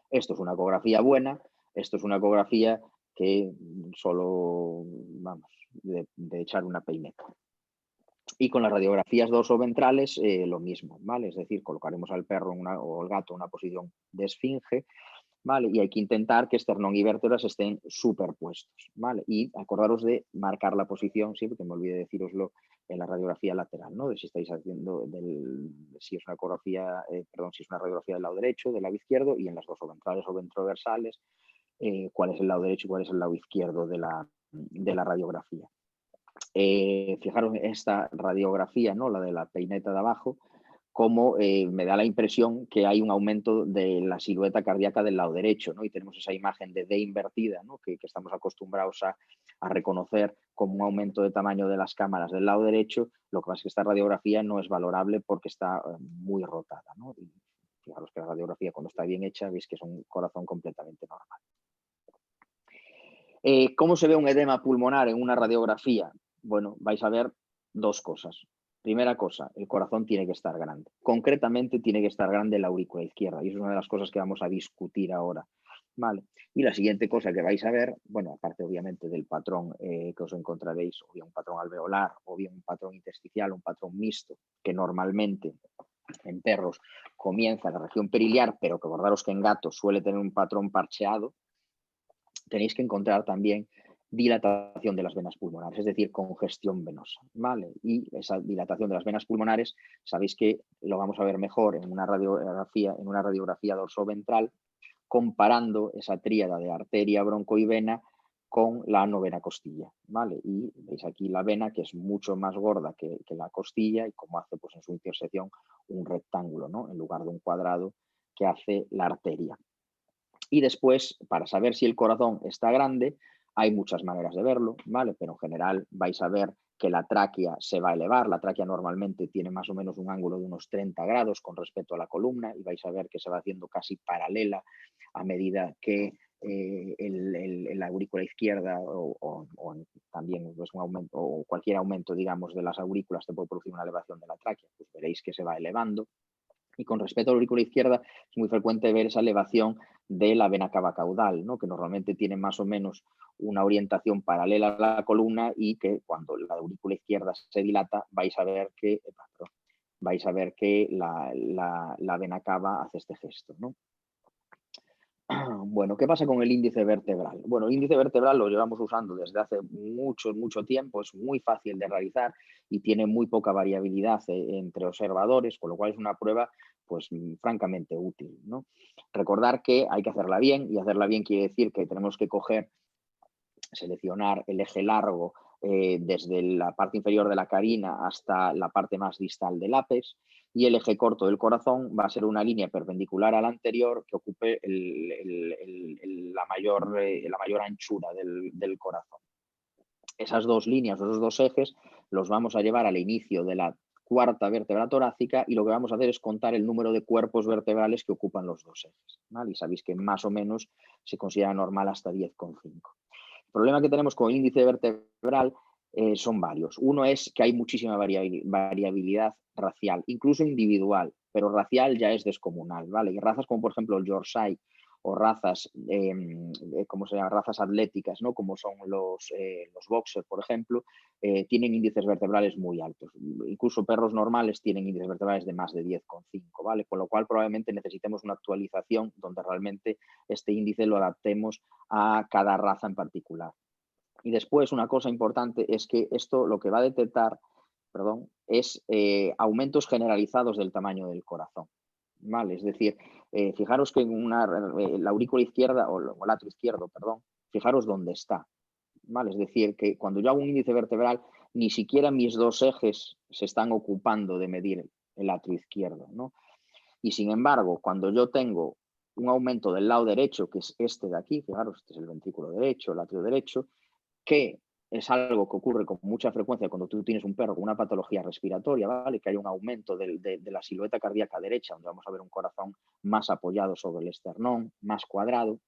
Esto es una ecografía buena, esto es una ecografía que solo, vamos, de echar una peineta. Y con las radiografías dorsoventrales lo mismo, ¿vale? Es decir, colocaremos al perro o al gato en una posición de esfinge, ¿vale? Y hay que intentar que esternón y vértebras estén superpuestos, ¿vale? Y acordaros de marcar la posición, sí, porque me olvidé deciroslo en la radiografía lateral, ¿no? De si estáis haciendo si es una ecografía, si es una radiografía del lado derecho, del lado izquierdo, y en las dorsoventrales o ventroversales, cuál es el lado derecho y cuál es el lado izquierdo de la radiografía. Fijaros en esta radiografía, ¿no? La de la peineta de abajo, como me da la impresión que hay un aumento de la silueta cardíaca del lado derecho, ¿no? Y tenemos esa imagen de D invertida, ¿no? que estamos acostumbrados a reconocer como un aumento de tamaño de las cámaras del lado derecho. Lo que pasa es que esta radiografía no es valorable porque está muy rotada, ¿no? Y fijaros que la radiografía, cuando está bien hecha, veis que es un corazón completamente normal. ¿Cómo se ve un edema pulmonar en una radiografía? Bueno, vais a ver dos cosas. Primera cosa, el corazón tiene que estar grande. Concretamente tiene que estar grande la aurícula izquierda y eso es una de las cosas que vamos a discutir ahora. Vale. Y la siguiente cosa que vais a ver, bueno, aparte obviamente del patrón que os encontraréis, o bien un patrón alveolar, o bien un patrón intersticial, un patrón mixto, que normalmente en perros comienza en la región periliar, pero que acordaros que en gatos suele tener un patrón parcheado, tenéis que encontrar también dilatación de las venas pulmonares, es decir, congestión venosa, ¿vale? Y esa dilatación de las venas pulmonares, sabéis que lo vamos a ver mejor en una radiografía dorsoventral, comparando esa tríada de arteria, bronco y vena con la novena costilla, ¿vale? Y veis aquí la vena, que es mucho más gorda que la costilla y como hace pues, en su intersección un rectángulo, ¿no? En lugar de un cuadrado que hace la arteria. Y después, para saber si el corazón está grande, hay muchas maneras de verlo, ¿vale? Pero en general vais a ver que la tráquea se va a elevar. La tráquea normalmente tiene más o menos un ángulo de unos 30 grados con respecto a la columna y vais a ver que se va haciendo casi paralela a medida que la aurícula izquierda también pues, un aumento o cualquier aumento, digamos, de las aurículas te puede producir una elevación de la tráquea, pues veréis que se va elevando. Y con respecto a la aurícula izquierda, es muy frecuente ver esa elevación de la vena cava caudal, ¿no? Que normalmente tiene más o menos una orientación paralela a la columna y que cuando la aurícula izquierda se dilata vais a ver que la vena cava hace este gesto, ¿no? Bueno, ¿qué pasa con el índice vertebral? Bueno, el índice vertebral lo llevamos usando desde hace mucho tiempo, es muy fácil de realizar y tiene muy poca variabilidad entre observadores, con lo cual es una prueba pues francamente útil, ¿no? Recordar que hay que hacerla bien, y hacerla bien quiere decir que tenemos que seleccionar el eje largo desde la parte inferior de la carina hasta la parte más distal del ápex, y el eje corto del corazón va a ser una línea perpendicular a la anterior que ocupe la mayor anchura del corazón. Esas dos líneas, esos dos ejes, los vamos a llevar al inicio de la cuarta vértebra torácica y lo que vamos a hacer es contar el número de cuerpos vertebrales que ocupan los dos ejes, ¿vale? Y sabéis que más o menos se considera normal hasta 10,5. El problema que tenemos con el índice vertebral son varios. Uno es que hay muchísima variabilidad racial, incluso individual, pero racial ya es descomunal, ¿vale? Y razas como por ejemplo el Yorkshire o razas, razas atléticas, ¿no? Como son los boxers, por ejemplo, tienen índices vertebrales muy altos. Incluso perros normales tienen índices vertebrales de más de 10,5, ¿vale? Con lo cual probablemente necesitemos una actualización donde realmente este índice lo adaptemos a cada raza en particular. Y después una cosa importante es que esto lo que va a detectar, es aumentos generalizados del tamaño del corazón, ¿vale? Es decir, fijaros que en la aurícula izquierda o el atrio izquierdo, fijaros dónde está, ¿vale? Es decir, que cuando yo hago un índice vertebral, ni siquiera mis dos ejes se están ocupando de medir el atrio izquierdo, ¿no? Y sin embargo, cuando yo tengo un aumento del lado derecho, que es este de aquí, fijaros, este es el ventrículo derecho, el atrio derecho, que es algo que ocurre con mucha frecuencia cuando tú tienes un perro con una patología respiratoria, ¿vale? Que hay un aumento de la silueta cardíaca derecha, donde vamos a ver un corazón más apoyado sobre el esternón, más cuadrado.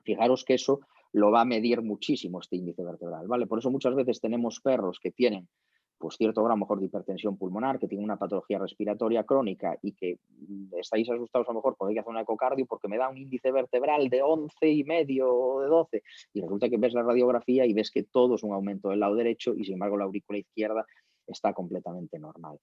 Fijaros que eso lo va a medir muchísimo este índice vertebral, ¿vale? Por eso muchas veces tenemos perros que tienen pues cierto grado mejor de hipertensión pulmonar, que tienen una patología respiratoria crónica y que estáis asustados a lo mejor porque hay que hacer un ecocardio porque me da un índice vertebral de 11,5 o de 12, y resulta que ves la radiografía y ves que todo es un aumento del lado derecho y sin embargo la aurícula izquierda está completamente normal.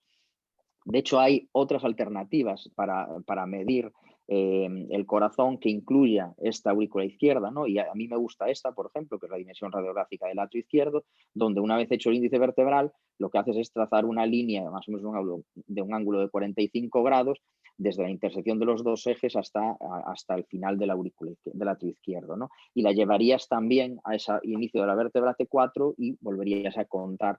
De hecho, hay otras alternativas para medir el corazón que incluya esta aurícula izquierda, ¿no? Y a mí me gusta esta, por ejemplo, que es la dimensión radiográfica del atrio izquierdo, donde una vez hecho el índice vertebral, lo que haces es trazar una línea más o menos de un ángulo de 45 grados desde la intersección de los dos ejes hasta el final de la aurícula del atrio izquierdo, ¿no? Y la llevarías también a ese inicio de la vértebra T4 y volverías a contar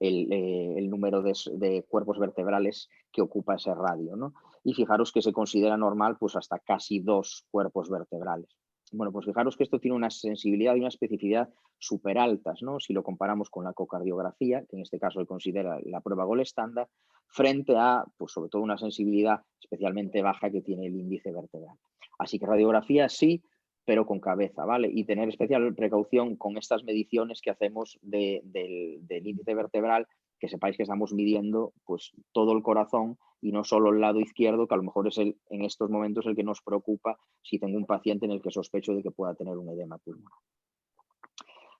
el número de cuerpos vertebrales que ocupa ese radio, ¿no? Y fijaros que se considera normal pues hasta casi 2 cuerpos vertebrales. Bueno, pues fijaros que esto tiene una sensibilidad y una especificidad súper altas, ¿no? Si lo comparamos con la ecocardiografía, que en este caso se considera la prueba gold estándar, frente a, pues sobre todo una sensibilidad especialmente baja que tiene el índice vertebral. Así que radiografía sí, pero con cabeza, ¿vale? Y tener especial precaución con estas mediciones que hacemos del índice vertebral, que sepáis que estamos midiendo pues todo el corazón y no solo el lado izquierdo, que a lo mejor es en estos momentos el que nos preocupa si tengo un paciente en el que sospecho de que pueda tener un edema pulmonar.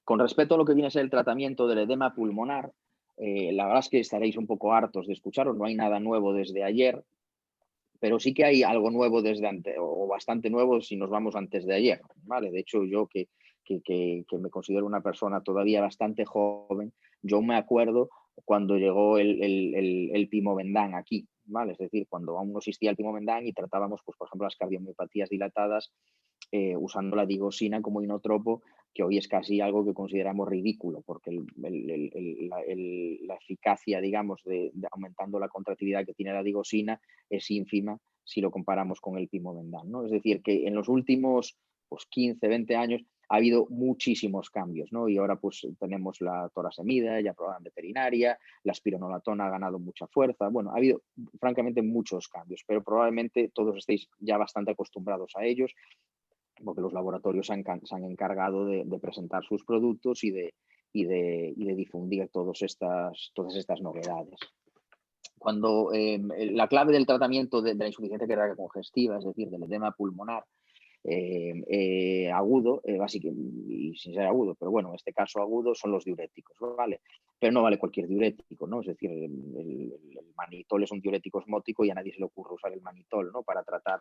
Con respecto a lo que viene a ser el tratamiento del edema pulmonar, la verdad es que estaréis un poco hartos de escucharos, no hay nada nuevo desde ayer, pero sí que hay algo nuevo desde antes, o bastante nuevo si nos vamos antes de ayer, ¿vale? De hecho, yo que me considero una persona todavía bastante joven, yo me acuerdo cuando llegó el Pimobendan aquí, ¿vale? Es decir, cuando aún no existía el Pimobendan y tratábamos, pues, por ejemplo, las cardiomiopatías dilatadas usando la digosina como inotropo, que hoy es casi algo que consideramos ridículo, porque la eficacia, digamos, de aumentando la contractilidad que tiene la digosina es ínfima si lo comparamos con el Pimobendan, ¿no? Es decir, que en los últimos pues, 15, 20 años ha habido muchísimos cambios, ¿no? Y ahora pues tenemos la torasemida ya aprobada en veterinaria, la espironolactona ha ganado mucha fuerza, bueno, ha habido francamente muchos cambios, pero probablemente todos estéis ya bastante acostumbrados a ellos. porque los laboratorios se han encargado de presentar sus productos y de difundir todas estas novedades. Cuando la clave del tratamiento de la insuficiencia cardíaca congestiva, es decir, del edema pulmonar agudo, y sin ser agudo, pero bueno, en este caso agudo, son los diuréticos, ¿vale? Pero no vale cualquier diurético, ¿no? Es decir, el manitol es un diurético osmótico y a nadie se le ocurre usar el manitol, ¿no? Para tratar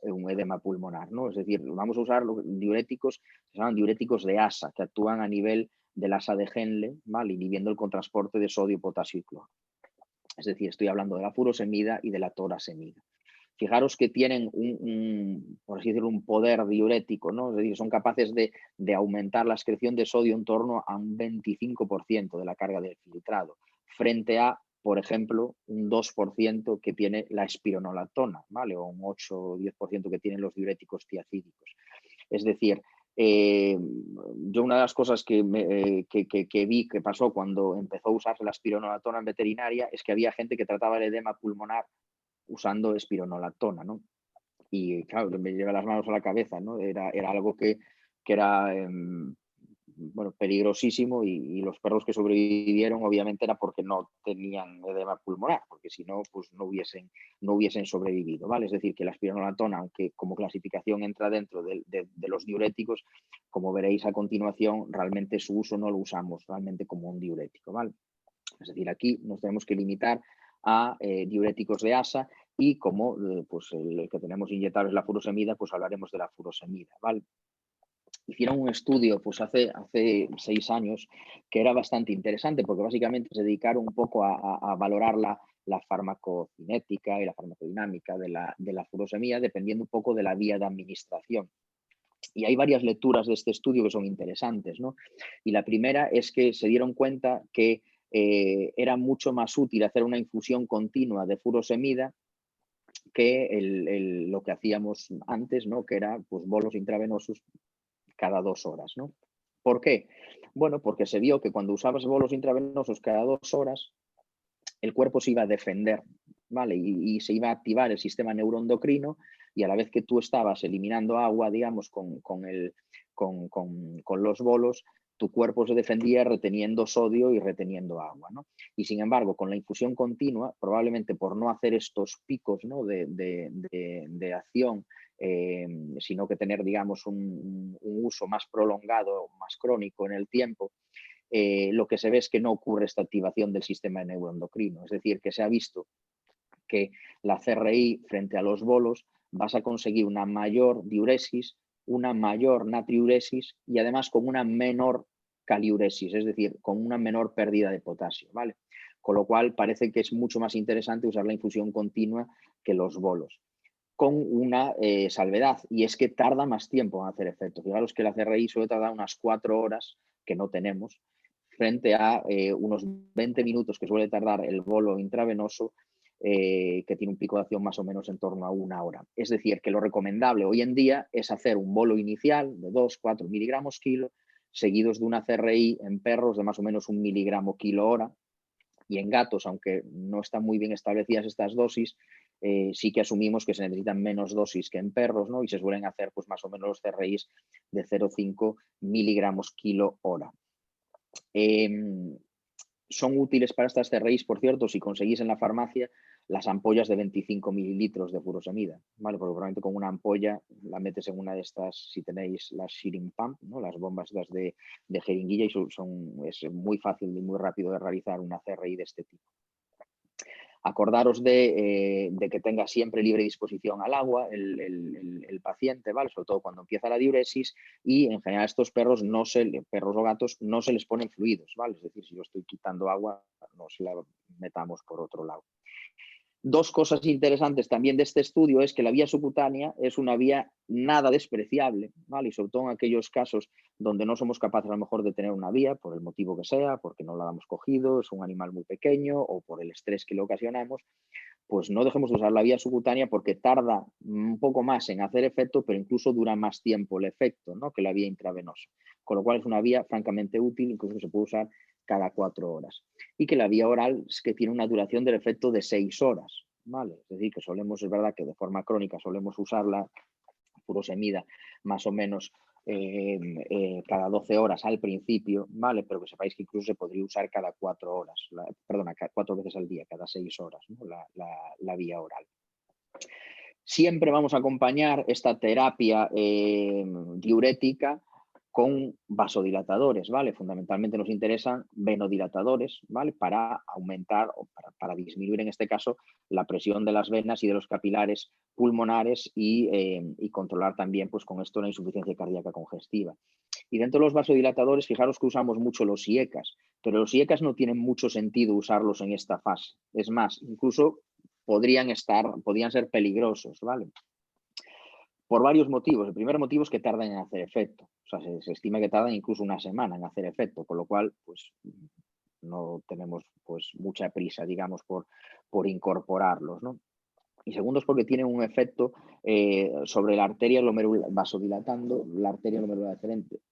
un edema pulmonar, ¿no? Es decir, vamos a usar diuréticos, se llaman diuréticos de ASA, que actúan a nivel del asa de Henle, ¿vale? Inhibiendo el contrasporte de sodio, potasio y cloro. Es decir, estoy hablando de la furosemida y de la torasemida. Fijaros que tienen por así decirlo, un poder diurético, ¿no? Es decir, son capaces de aumentar la excreción de sodio en torno a un 25% de la carga del filtrado, frente a, por ejemplo, un 2% que tiene la espironolactona, ¿vale? O un 8 o 10% que tienen los diuréticos tiacídicos. Es decir, yo una de las cosas que vi que pasó cuando empezó a usarse la espironolactona en veterinaria es que había gente que trataba el edema pulmonar usando espironolactona, ¿no? Y claro, me lleva las manos a la cabeza, ¿no? Era algo que era bueno, peligrosísimo y los perros que sobrevivieron obviamente era porque no tenían edema pulmonar, porque si no, pues no hubiesen sobrevivido, ¿vale? Es decir, que la espironolactona, aunque como clasificación entra dentro de los diuréticos, como veréis a continuación, realmente su uso no lo usamos realmente como un diurético, ¿vale? Es decir, aquí nos tenemos que limitar a diuréticos de ASA y como pues el que tenemos inyectado es la furosemida, pues hablaremos de la furosemida, ¿vale? Hicieron un estudio pues hace 6 años que era bastante interesante porque básicamente se dedicaron un poco a valorar la farmacocinética y la farmacodinámica de la furosemida dependiendo un poco de la vía de administración. Y hay varias lecturas de este estudio que son interesantes, ¿no? Y la primera es que se dieron cuenta que era mucho más útil hacer una infusión continua de furosemida que lo que hacíamos antes, ¿no? Que era pues, bolos intravenosos cada 2 horas, ¿no? ¿Por qué? Bueno, porque se vio que cuando usabas bolos intravenosos cada 2 horas, el cuerpo se iba a defender, ¿vale? Y se iba a activar el sistema neuroendocrino y a la vez que tú estabas eliminando agua, digamos, con los bolos, tu cuerpo se defendía reteniendo sodio y reteniendo agua, ¿no? Y sin embargo, con la infusión continua, probablemente por no hacer estos picos, ¿no? de acción, sino que tener, digamos, un uso más prolongado, más crónico en el tiempo, lo que se ve es que no ocurre esta activación del sistema neuroendocrino. Es decir, que se ha visto que la CRI frente a los bolos vas a conseguir una mayor diuresis, una mayor natriuresis y además con una menor caliuresis, es decir, con una menor pérdida de potasio, ¿vale? Con lo cual parece que es mucho más interesante usar la infusión continua que los bolos, con una salvedad, y es que tarda más tiempo en hacer efecto. Fijaros que la CRI suele tardar unas 4 horas, que no tenemos, frente a unos 20 minutos que suele tardar el bolo intravenoso, que tiene un pico de acción más o menos en torno a 1 hora. Es decir, que lo recomendable hoy en día es hacer un bolo inicial de 2-4 miligramos kilo, seguidos de una CRI en perros de más o menos 1 miligramo kilo hora, y en gatos, aunque no están muy bien establecidas estas dosis, sí que asumimos que se necesitan menos dosis que en perros, ¿no? Y se suelen hacer pues más o menos los CRIs de 0,5 miligramos kilo hora. Son útiles para estas CRIs, por cierto, si conseguís en la farmacia las ampollas de 25 mililitros de furosemida, ¿vale? Porque probablemente con una ampolla la metes en una de estas, si tenéis las Shilling Pump, ¿no? Las bombas de jeringuilla, y es muy fácil y muy rápido de realizar una CRI de este tipo. Acordaros de que tenga siempre libre disposición al agua el paciente, ¿vale? Sobre todo cuando empieza la diuresis, y en general a estos perros, perros o gatos, no se les ponen fluidos, ¿vale? Es decir, si yo estoy quitando agua, no se la metamos por otro lado. 2 cosas interesantes también de este estudio es que la vía subcutánea es una vía nada despreciable, ¿vale? Y sobre todo en aquellos casos donde no somos capaces a lo mejor de tener una vía, por el motivo que sea, porque no la hemos cogido, es un animal muy pequeño o por el estrés que le ocasionamos, pues no dejemos de usar la vía subcutánea porque tarda un poco más en hacer efecto, pero incluso dura más tiempo el efecto, ¿no? Que la vía intravenosa. Con lo cual es una vía francamente útil, incluso se puede usar cada 4 horas. Y que la vía oral es que tiene una duración del efecto de 6 horas, ¿vale? Es decir, que es verdad que de forma crónica solemos usarla furosemida más o menos cada 12 horas al principio, ¿vale? Pero que sepáis que incluso se podría usar cada 4 horas, perdona, 4 veces al día, cada 6 horas, ¿no? la vía oral. Siempre vamos a acompañar esta terapia diurética con vasodilatadores, ¿vale? Fundamentalmente nos interesan venodilatadores, ¿vale? Para aumentar o para disminuir en este caso la presión de las venas y de los capilares pulmonares y controlar también pues con esto la insuficiencia cardíaca congestiva. Y dentro de los vasodilatadores, fijaros que usamos mucho los IECAs, pero los IECAs no tienen mucho sentido usarlos en esta fase. Es más, incluso podrían ser peligrosos, ¿vale? Por varios motivos. El primer motivo es que tardan en hacer efecto. O sea, se estima que tardan incluso una semana en hacer efecto, con lo cual, pues, no tenemos pues mucha prisa, digamos, por incorporarlos, ¿no? Y segundo es porque tienen un efecto sobre la arteria glomerular, vasodilatando la arteria glomerular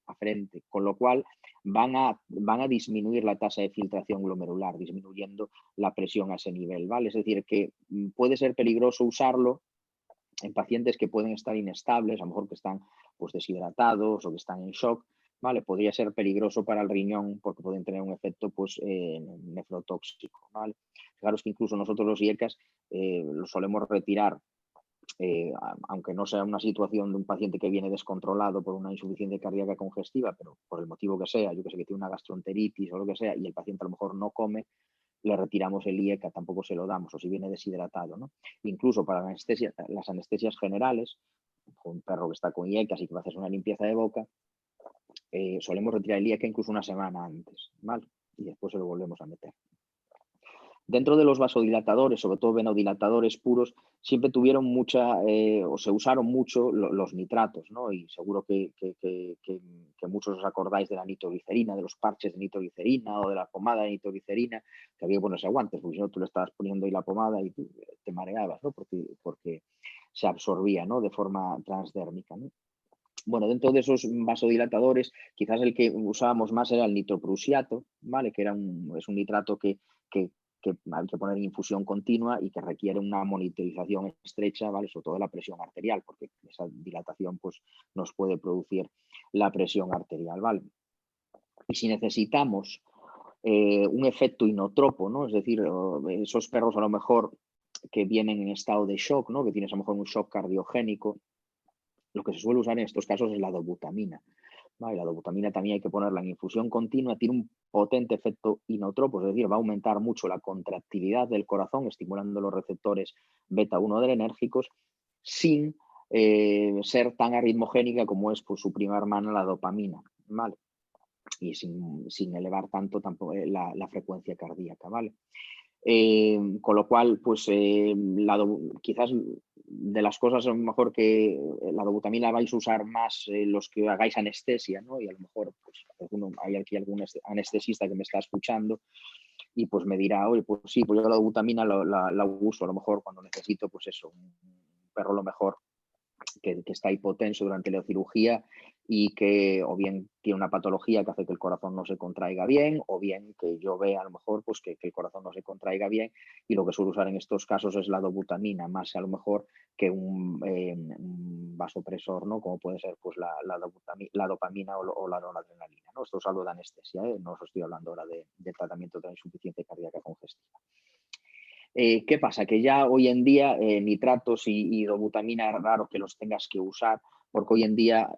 aferente, con lo cual van a disminuir la tasa de filtración glomerular, disminuyendo la presión a ese nivel, ¿vale? Es decir, que puede ser peligroso usarlo en pacientes que pueden estar inestables, a lo mejor que están pues deshidratados o que están en shock, ¿vale? Podría ser peligroso para el riñón porque pueden tener un efecto pues nefrotóxico, ¿vale? Fijaros que incluso nosotros los IECAs los solemos retirar aunque no sea una situación de un paciente que viene descontrolado por una insuficiencia cardíaca congestiva, pero por el motivo que sea, yo que sé, que tiene una gastroenteritis o lo que sea, y el paciente a lo mejor no come, le retiramos el IECA, tampoco se lo damos, o si viene deshidratado, ¿no? Incluso para las anestesias generales, con un perro que está con IECA y que va a hacer una limpieza de boca, solemos retirar el IECA incluso una semana antes, ¿vale? Y después se lo volvemos a meter. Dentro de los vasodilatadores, sobre todo venodilatadores puros, siempre tuvieron o se usaron mucho los nitratos, ¿no? Y seguro que muchos os acordáis de la nitroglicerina, de los parches de nitroglicerina o de la pomada de nitroglicerina, que había que ponerse guantes, porque si no tú le estabas poniendo ahí la pomada y te mareabas, ¿no? Porque se absorbía, ¿no? De forma transdérmica, ¿no? Bueno, dentro de esos vasodilatadores, quizás el que usábamos más era el nitroprusiato, ¿vale? Que es un nitrato que hay que poner en infusión continua y que requiere una monitorización estrecha, ¿vale? Sobre todo la presión arterial, porque esa dilatación pues, nos puede producir la presión arterial, ¿vale? Y si necesitamos un efecto inotropo, ¿no? Es decir, esos perros a lo mejor que vienen en estado de shock, ¿no? Que tienes a lo mejor un shock cardiogénico, lo que se suele usar en estos casos es la dobutamina. ¿Vale? La dobutamina también hay que ponerla en infusión continua, tiene un potente efecto inotropo, es decir, va a aumentar mucho la contractilidad del corazón, estimulando los receptores beta-1 adrenérgicos, sin ser tan arritmogénica como es pues, su prima hermana, la dopamina, ¿vale? Y sin elevar tanto tampoco la frecuencia cardíaca, ¿vale? Con lo cual, pues quizás de las cosas a lo mejor que la dobutamina vais a usar más los que hagáis anestesia, ¿no? Y a lo mejor pues, hay aquí algún anestesista que me está escuchando y pues me dirá, oye, pues sí, pues yo la dobutamina la uso a lo mejor cuando necesito, pues eso, un perro a lo mejor que está hipotenso durante la cirugía y que o bien tiene una patología que hace que el corazón no se contraiga bien o bien que yo vea a lo mejor pues que el corazón no se contraiga bien y lo que suelo usar en estos casos es la dobutamina más a lo mejor que un vasopresor, ¿no? Como puede ser pues la dopamina o la noradrenalina, ¿no? Esto es algo de anestesia, ¿eh? No os estoy hablando ahora de tratamiento de la insuficiencia cardíaca congestiva. ¿Qué pasa? Que ya hoy en día nitratos y dobutamina es raro que los tengas que usar porque hoy en día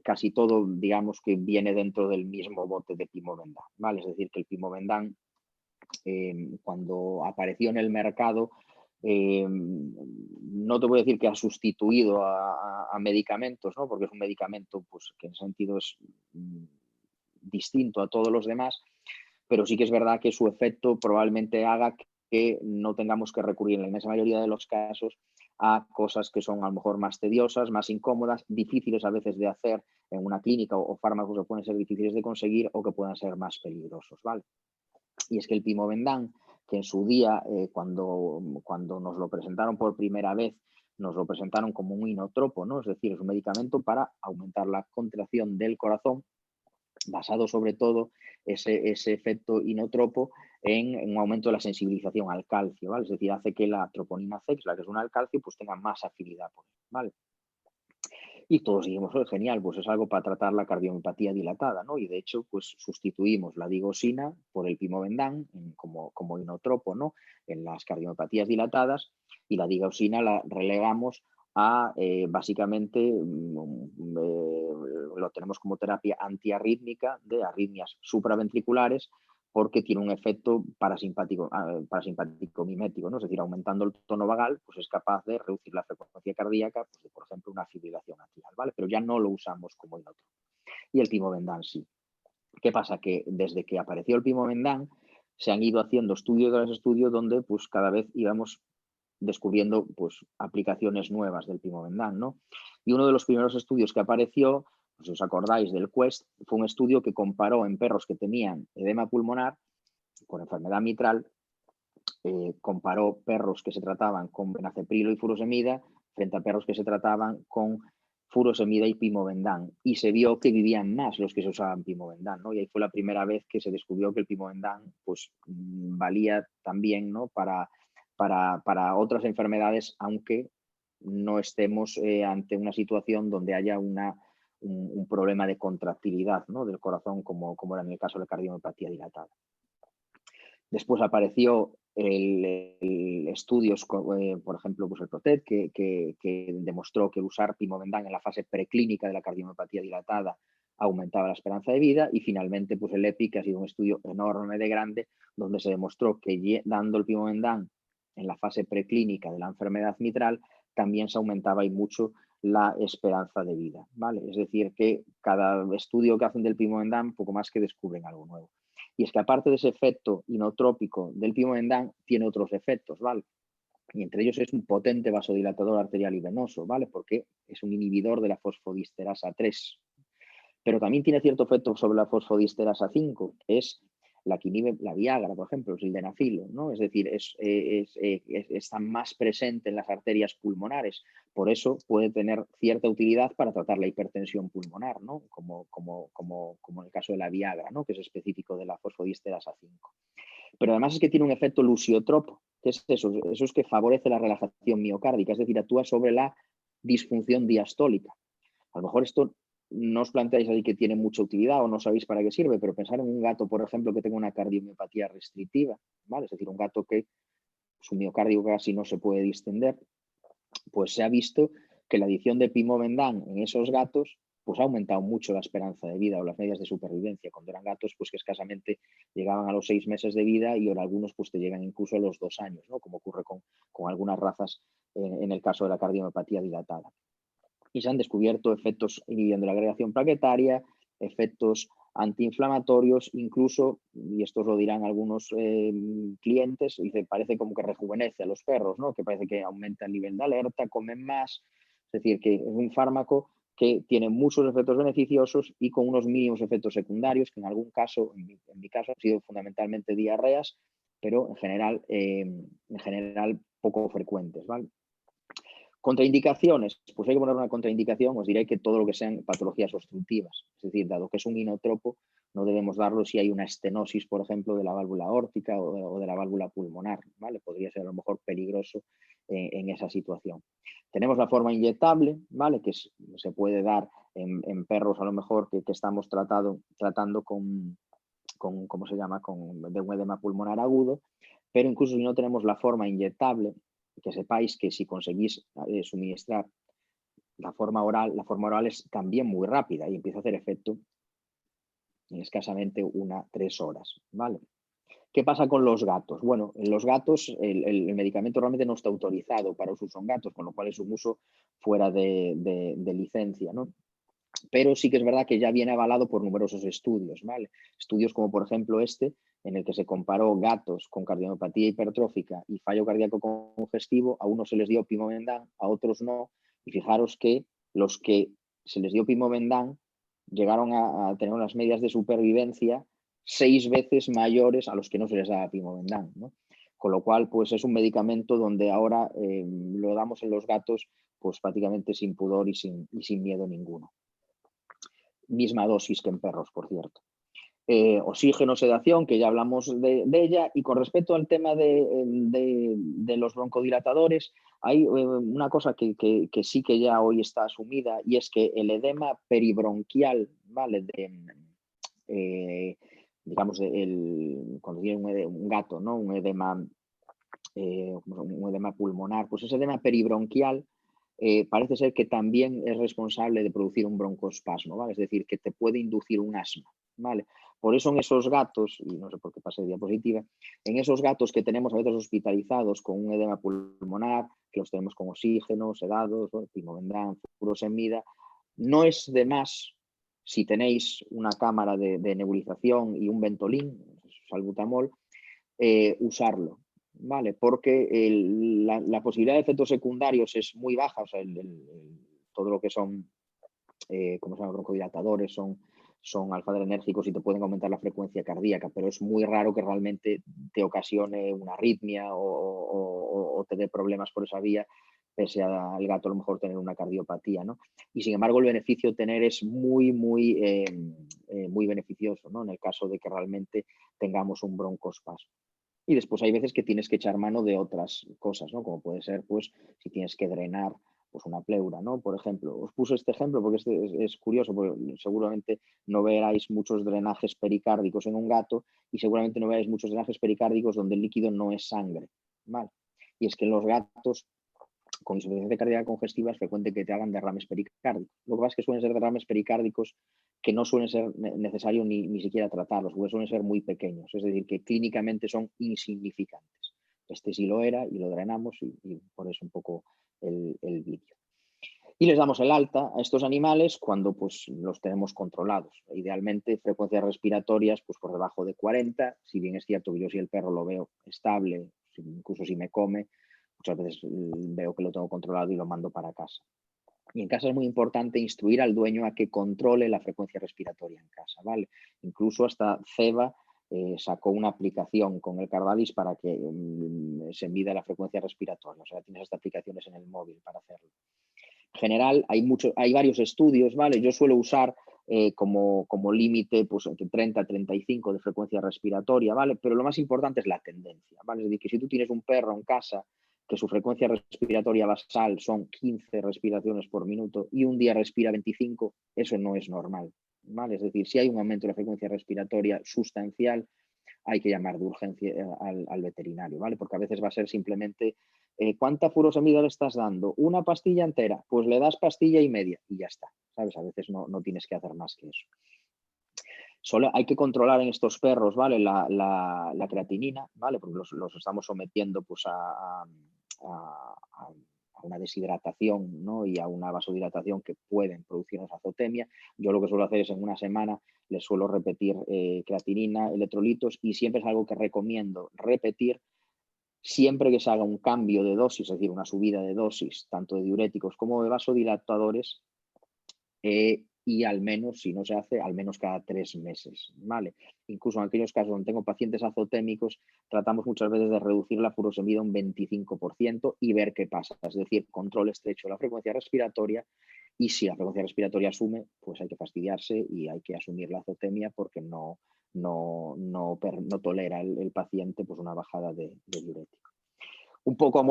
casi todo, digamos, que viene dentro del mismo bote de Pimovendan, ¿vale? Es decir, que el Pimovendan cuando apareció en el mercado no te voy a decir que ha sustituido a medicamentos, ¿no? Porque es un medicamento pues, que en sentido es distinto a todos los demás, pero sí que es verdad que su efecto probablemente haga que no tengamos que recurrir en la inmensa mayoría de los casos a cosas que son a lo mejor más tediosas, más incómodas, difíciles a veces de hacer en una clínica o fármacos que pueden ser difíciles de conseguir o que puedan ser más peligrosos, ¿vale? Y es que el Pimovendan, que en su día, cuando nos lo presentaron por primera vez, nos lo presentaron como un inotropo, ¿no? Es decir, es un medicamento para aumentar la contracción del corazón, basado sobre todo ese efecto inotropo en un aumento de la sensibilización al calcio, ¿vale? Es decir, hace que la troponina C, que es la que es una al calcio, pues tenga más afinidad por él, ¿vale? Y todos dijimos, "Oh, genial, pues es algo para tratar la cardiomiopatía dilatada", ¿no? Y de hecho, pues sustituimos la digosina por el pimobendan como inotropo, ¿no? En las cardiomiopatías dilatadas, y la digosina la relegamos a básicamente lo tenemos como terapia antiarrítmica de arritmias supraventriculares, porque tiene un efecto parasimpático mimético, ¿no? Es decir, aumentando el tono vagal, pues es capaz de reducir la frecuencia cardíaca, pues de, por ejemplo, una fibrilación atrial, ¿vale? Pero ya no lo usamos como inotropo. Y el pimobendan sí. ¿Qué pasa? Que desde que apareció el pimobendan se han ido haciendo estudios tras estudios donde pues cada vez íbamos descubriendo pues aplicaciones nuevas del pimobendan, ¿no? Y uno de los primeros estudios que apareció, si os acordáis del QUEST, fue un estudio que comparó en perros que tenían edema pulmonar por enfermedad mitral, comparó perros que se trataban con benaceprilo y furosemida frente a perros que se trataban con furosemida y pimobendan, y se vio que vivían más los que se usaban pimobendan, ¿no? Y ahí fue la primera vez que se descubrió que el pimobendan pues valía también, ¿no? para otras enfermedades, aunque no estemos ante una situación donde haya un problema de contractilidad, ¿no? del corazón, como era en el caso de la cardiomiopatía dilatada. Después apareció estudios, por ejemplo, pues el PROTECT, que demostró que usar pimobendan en la fase preclínica de la cardiomiopatía dilatada aumentaba la esperanza de vida, y finalmente pues el EPI, que ha sido un estudio enorme de grande, donde se demostró que dando el pimobendan en la fase preclínica de la enfermedad mitral también se aumentaba y mucho la esperanza de vida, ¿vale? Es decir, que cada estudio que hacen del pimobendan, poco más que descubren algo nuevo. Y es que aparte de ese efecto inotrópico del pimobendan, tiene otros efectos, ¿vale? Y entre ellos es un potente vasodilatador arterial y venoso, ¿vale? Porque es un inhibidor de la fosfodiesterasa 3. Pero también tiene cierto efecto sobre la fosfodiesterasa 5, que es la que inhibe la Viagra, por ejemplo, el sildenafilo, ¿no? Es decir, está más presente en las arterias pulmonares. Por eso puede tener cierta utilidad para tratar la hipertensión pulmonar, ¿no? Como en el caso de la Viagra, ¿no? Que es específico de la fosfodiesterasa 5. Pero además es que tiene un efecto lusiotropo. ¿Qué es eso? Eso es que favorece la relajación miocárdica, es decir, actúa sobre la disfunción diastólica. A lo mejor esto no os planteáis ahí que tiene mucha utilidad o no sabéis para qué sirve, pero pensar en un gato, por ejemplo, que tenga una cardiomiopatía restrictiva, ¿vale? Es decir, un gato que su miocardio casi no se puede distender, pues se ha visto que la adición de pimobendan en esos gatos pues ha aumentado mucho la esperanza de vida o las medias de supervivencia. Cuando eran gatos pues que escasamente llegaban a los 6 meses de vida, y ahora algunos pues te llegan incluso a los 2 años, ¿no? Como ocurre con algunas razas en el caso de la cardiomiopatía dilatada. Y se han descubierto efectos inhibiendo la agregación plaquetaria, efectos antiinflamatorios, incluso, y esto os lo dirán algunos clientes, dice, parece como que rejuvenece a los perros, ¿no? Que parece que aumenta el nivel de alerta, comen más. Es decir, que es un fármaco que tiene muchos efectos beneficiosos y con unos mínimos efectos secundarios, que en algún caso, en mi caso, han sido fundamentalmente diarreas, pero en general poco frecuentes, ¿vale? Contraindicaciones, pues hay que poner una contraindicación, os diré que todo lo que sean patologías obstructivas, es decir, dado que es un inotropo, no debemos darlo si hay una estenosis, por ejemplo, de la válvula aórtica o de la válvula pulmonar, ¿vale? Podría ser a lo mejor peligroso en esa situación. Tenemos la forma inyectable, ¿vale? Que se puede dar en perros a lo mejor que estamos tratando con ¿cómo se llama?, de un edema pulmonar agudo, pero incluso si no tenemos la forma inyectable, que sepáis que si conseguís suministrar la forma oral es también muy rápida y empieza a hacer efecto en escasamente 3 horas, ¿vale? ¿Qué pasa con los gatos? Bueno, en los gatos el medicamento realmente no está autorizado para uso en gatos, con lo cual es un uso fuera de licencia, ¿no? Pero sí que es verdad que ya viene avalado por numerosos estudios, ¿vale? Estudios como, por ejemplo, en el que se comparó gatos con cardiomiopatía hipertrófica y fallo cardíaco congestivo. A unos se les dio pimobendan, a otros no, y fijaros que los que se les dio pimobendan llegaron a tener unas medias de supervivencia 6 veces mayores a los que no se les daba pimobendan, ¿no? Con lo cual, pues es un medicamento donde ahora lo damos en los gatos pues prácticamente sin pudor y sin miedo ninguno. Misma dosis que en perros, por cierto. Oxígeno, sedación, que ya hablamos de ella. Y con respecto al tema de los broncodilatadores, hay una cosa que sí que ya hoy está asumida, y es que el edema peribronquial, ¿vale? Digamos, cuando tiene un gato, ¿no? Un edema pulmonar, pues ese edema peribronquial parece ser que también es responsable de producir un broncoespasmo, ¿vale? Es decir, que te puede inducir un asma, ¿vale? Por eso en esos gatos, y no sé por qué pasé de diapositiva, en esos gatos que tenemos a veces hospitalizados con un edema pulmonar, que los tenemos con oxígeno, sedados, Pimovendán, furosemida, no es de más, si tenéis una cámara de nebulización y un Ventolin, salbutamol, usarlo, ¿vale? Porque la posibilidad de efectos secundarios es muy baja, o sea, todo lo que son, como se llaman, broncodilatadores, son alfa-adrenérgicos y te pueden aumentar la frecuencia cardíaca, pero es muy raro que realmente te ocasione una arritmia o te dé problemas por esa vía, pese al gato a lo mejor tener una cardiopatía, ¿no? Y sin embargo el beneficio tener es muy beneficioso, ¿no? En el caso de que realmente tengamos un broncoespasmo. Y después hay veces que tienes que echar mano de otras cosas, ¿no? Como puede ser, pues, si tienes que drenar pues una pleura, ¿no? Por ejemplo, os puse este ejemplo porque es curioso, porque seguramente no veráis muchos drenajes pericárdicos en un gato y seguramente no veráis muchos drenajes pericárdicos donde el líquido no es sangre, ¿vale? Y es que en los gatos con insuficiencia cardíaca congestiva es frecuente que te hagan derrames pericárdicos. Lo que pasa es que suelen ser derrames pericárdicos que no suelen ser necesario ni siquiera tratarlos, porque suelen ser muy pequeños, es decir, que clínicamente son insignificantes. Este sí lo era y lo drenamos y por eso un poco el vídeo. Y les damos el alta a estos animales cuando pues, los tenemos controlados. Idealmente frecuencias respiratorias pues, por debajo de 40, si bien es cierto que yo si el perro lo veo estable, incluso si me come, muchas veces veo que lo tengo controlado y lo mando para casa. Y en casa es muy importante instruir al dueño a que controle la frecuencia respiratoria en casa, ¿vale? Incluso hasta CEBA sacó una aplicación con el Cardalis para que se mida la frecuencia respiratoria. O sea, tienes hasta aplicaciones en el móvil para hacerlo. En general, hay varios estudios, ¿vale? Yo suelo usar como límite pues, entre 30 y 35 de frecuencia respiratoria, ¿vale? Pero lo más importante es la tendencia, ¿vale? Es decir, que si tú tienes un perro en casa que su frecuencia respiratoria basal son 15 respiraciones por minuto y un día respira 25, eso no es normal, ¿vale? Es decir, si hay un aumento de la frecuencia respiratoria sustancial, hay que llamar de urgencia al veterinario, ¿vale? Porque a veces va a ser simplemente ¿cuánta furosemida le estás dando? ¿Una pastilla entera? Pues le das pastilla y media y ya está, ¿sabes? A veces no tienes que hacer más que eso. Solo hay que controlar en estos perros, ¿vale? La creatinina, ¿vale? Porque los estamos sometiendo pues, a una deshidratación, ¿no? Y a una vasodilatación que pueden producirnos azotemia. Yo lo que suelo hacer es en una semana les suelo repetir creatinina, electrolitos y siempre es algo que recomiendo repetir siempre que se haga un cambio de dosis, es decir, una subida de dosis, tanto de diuréticos como de vasodilatadores, y al menos, si no se hace, al menos cada 3 meses, ¿vale? Incluso en aquellos casos donde tengo pacientes azotémicos, tratamos muchas veces de reducir la furosemida un 25% y ver qué pasa, es decir, control estrecho de la frecuencia respiratoria y si la frecuencia respiratoria asume, pues hay que fastidiarse y hay que asumir la azotemia porque no tolera el paciente pues una bajada de diurético. Un poco a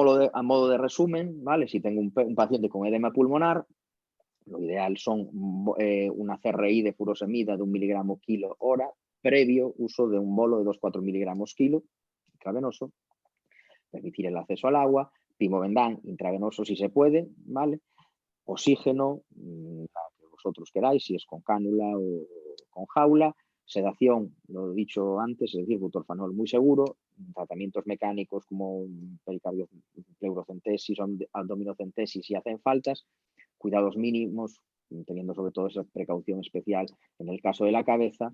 modo de resumen, ¿vale? Si tengo un paciente con edema pulmonar, lo ideal son una CRI de furosemida de 1 miligramo kilo hora, previo uso de un bolo de 2-4 miligramos kilo intravenoso, permitir el acceso al agua, Pimovendán intravenoso si se puede, ¿vale? Oxígeno, la que vosotros queráis, si es con cánula o con jaula, sedación, lo he dicho antes, es decir, butorfanol muy seguro, tratamientos mecánicos como pericardio, pleurocentesis o abdominocentesis si hacen faltas, cuidados mínimos, teniendo sobre todo esa precaución especial en el caso de la cabeza,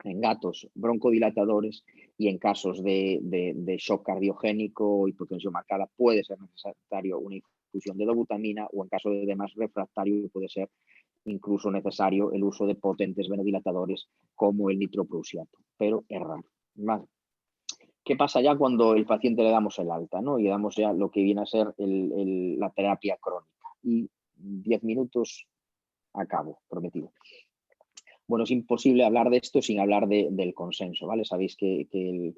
en gatos broncodilatadores y en casos de shock cardiogénico o hipotensión marcada puede ser necesario una infusión de dobutamina o en caso de edema refractario puede ser incluso necesario el uso de potentes venodilatadores como el nitroprusiato, pero es raro, ¿vale? ¿Qué pasa ya cuando el paciente le damos el alta, ¿no? Y damos ya lo que viene a ser la terapia crónica? Y 10 minutos acabo, prometido. Bueno, es imposible hablar de esto sin hablar del consenso, ¿vale? Sabéis que el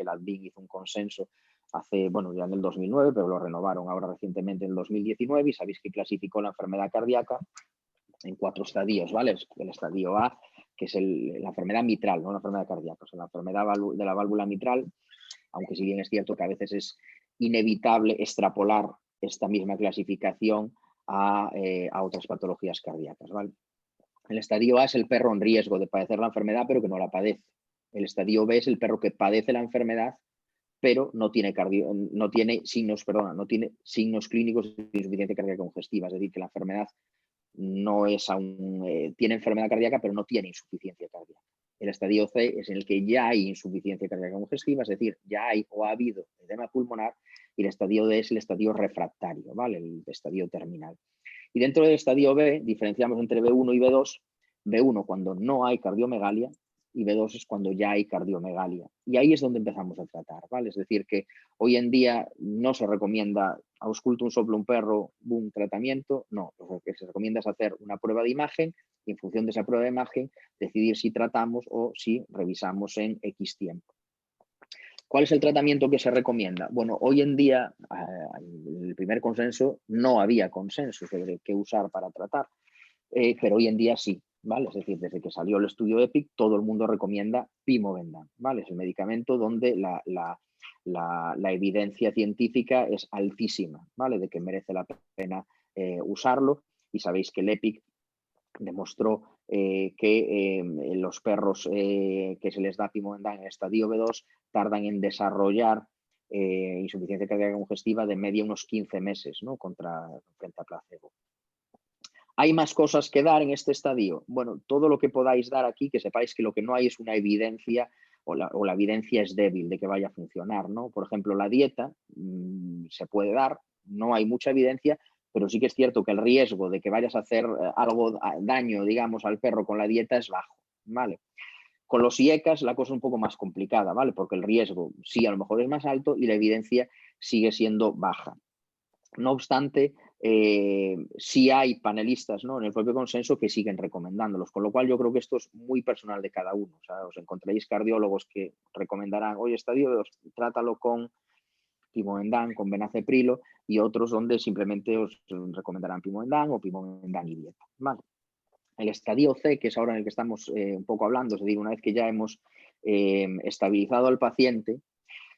ADVIN hizo un consenso hace, bueno, ya en el 2009, pero lo renovaron ahora recientemente en el 2019 y sabéis que clasificó la enfermedad cardíaca en 4 estadios, ¿vale? El estadio A, que es la enfermedad mitral, no la enfermedad cardíaca, o sea, la enfermedad de la válvula mitral, aunque si bien es cierto que a veces es inevitable extrapolar esta misma clasificación a otras patologías cardíacas, ¿vale? El estadio A es el perro en riesgo de padecer la enfermedad, pero que no la padece. El estadio B es el perro que padece la enfermedad, pero no tiene signos clínicos de insuficiencia cardíaca congestiva, es decir, que la enfermedad no es aún, tiene enfermedad cardíaca, pero no tiene insuficiencia cardíaca. El estadio C es en el que ya hay insuficiencia cardíaca congestiva, es decir, ya hay o ha habido edema pulmonar, y el estadio D es el estadio refractario, ¿vale? El estadio terminal. Y dentro del estadio B diferenciamos entre B1 y B2. B1 cuando no hay cardiomegalia y B2 es cuando ya hay cardiomegalia. Y ahí es donde empezamos a tratar, ¿vale? Es decir, que hoy en día no se recomienda ausculto un soplo un perro, boom, tratamiento. No, lo que se recomienda es hacer una prueba de imagen y en función de esa prueba de imagen decidir si tratamos o si revisamos en X tiempo. ¿Cuál es el tratamiento que se recomienda? Bueno, hoy en día, el primer consenso, no había consenso sobre qué usar para tratar, pero hoy en día sí, ¿vale? Es decir, desde que salió el estudio EPIC, todo el mundo recomienda Pimobendan, ¿vale? Es el medicamento donde la evidencia científica es altísima, ¿vale? De que merece la pena usarlo, y sabéis que el EPIC demostró que los perros que se les da Pimobendan en estadio B2 tardan en desarrollar insuficiencia cardíaca congestiva de media unos 15 meses, ¿no? Frente a placebo. ¿Hay más cosas que dar en este estadio? Bueno, todo lo que podáis dar aquí, que sepáis que lo que no hay es una evidencia o la evidencia es débil de que vaya a funcionar, ¿no? Por ejemplo, la dieta se puede dar, no hay mucha evidencia, pero sí que es cierto que el riesgo de que vayas a hacer daño, digamos, al perro con la dieta es bajo, ¿vale? Con los IECAS la cosa es un poco más complicada, ¿vale? Porque el riesgo sí a lo mejor es más alto y la evidencia sigue siendo baja. No obstante, sí hay panelistas, ¿no?, en el propio consenso que siguen recomendándolos, con lo cual yo creo que esto es muy personal de cada uno. O sea, os encontraréis cardiólogos que recomendarán, oye, estadio 2, trátalo con Pimobendan, con benaceprilo, y otros donde simplemente os recomendarán Pimobendan o Pimobendan y dieta, ¿vale? El estadio C, que es ahora en el que estamos un poco hablando, es decir, una vez que ya hemos estabilizado al paciente,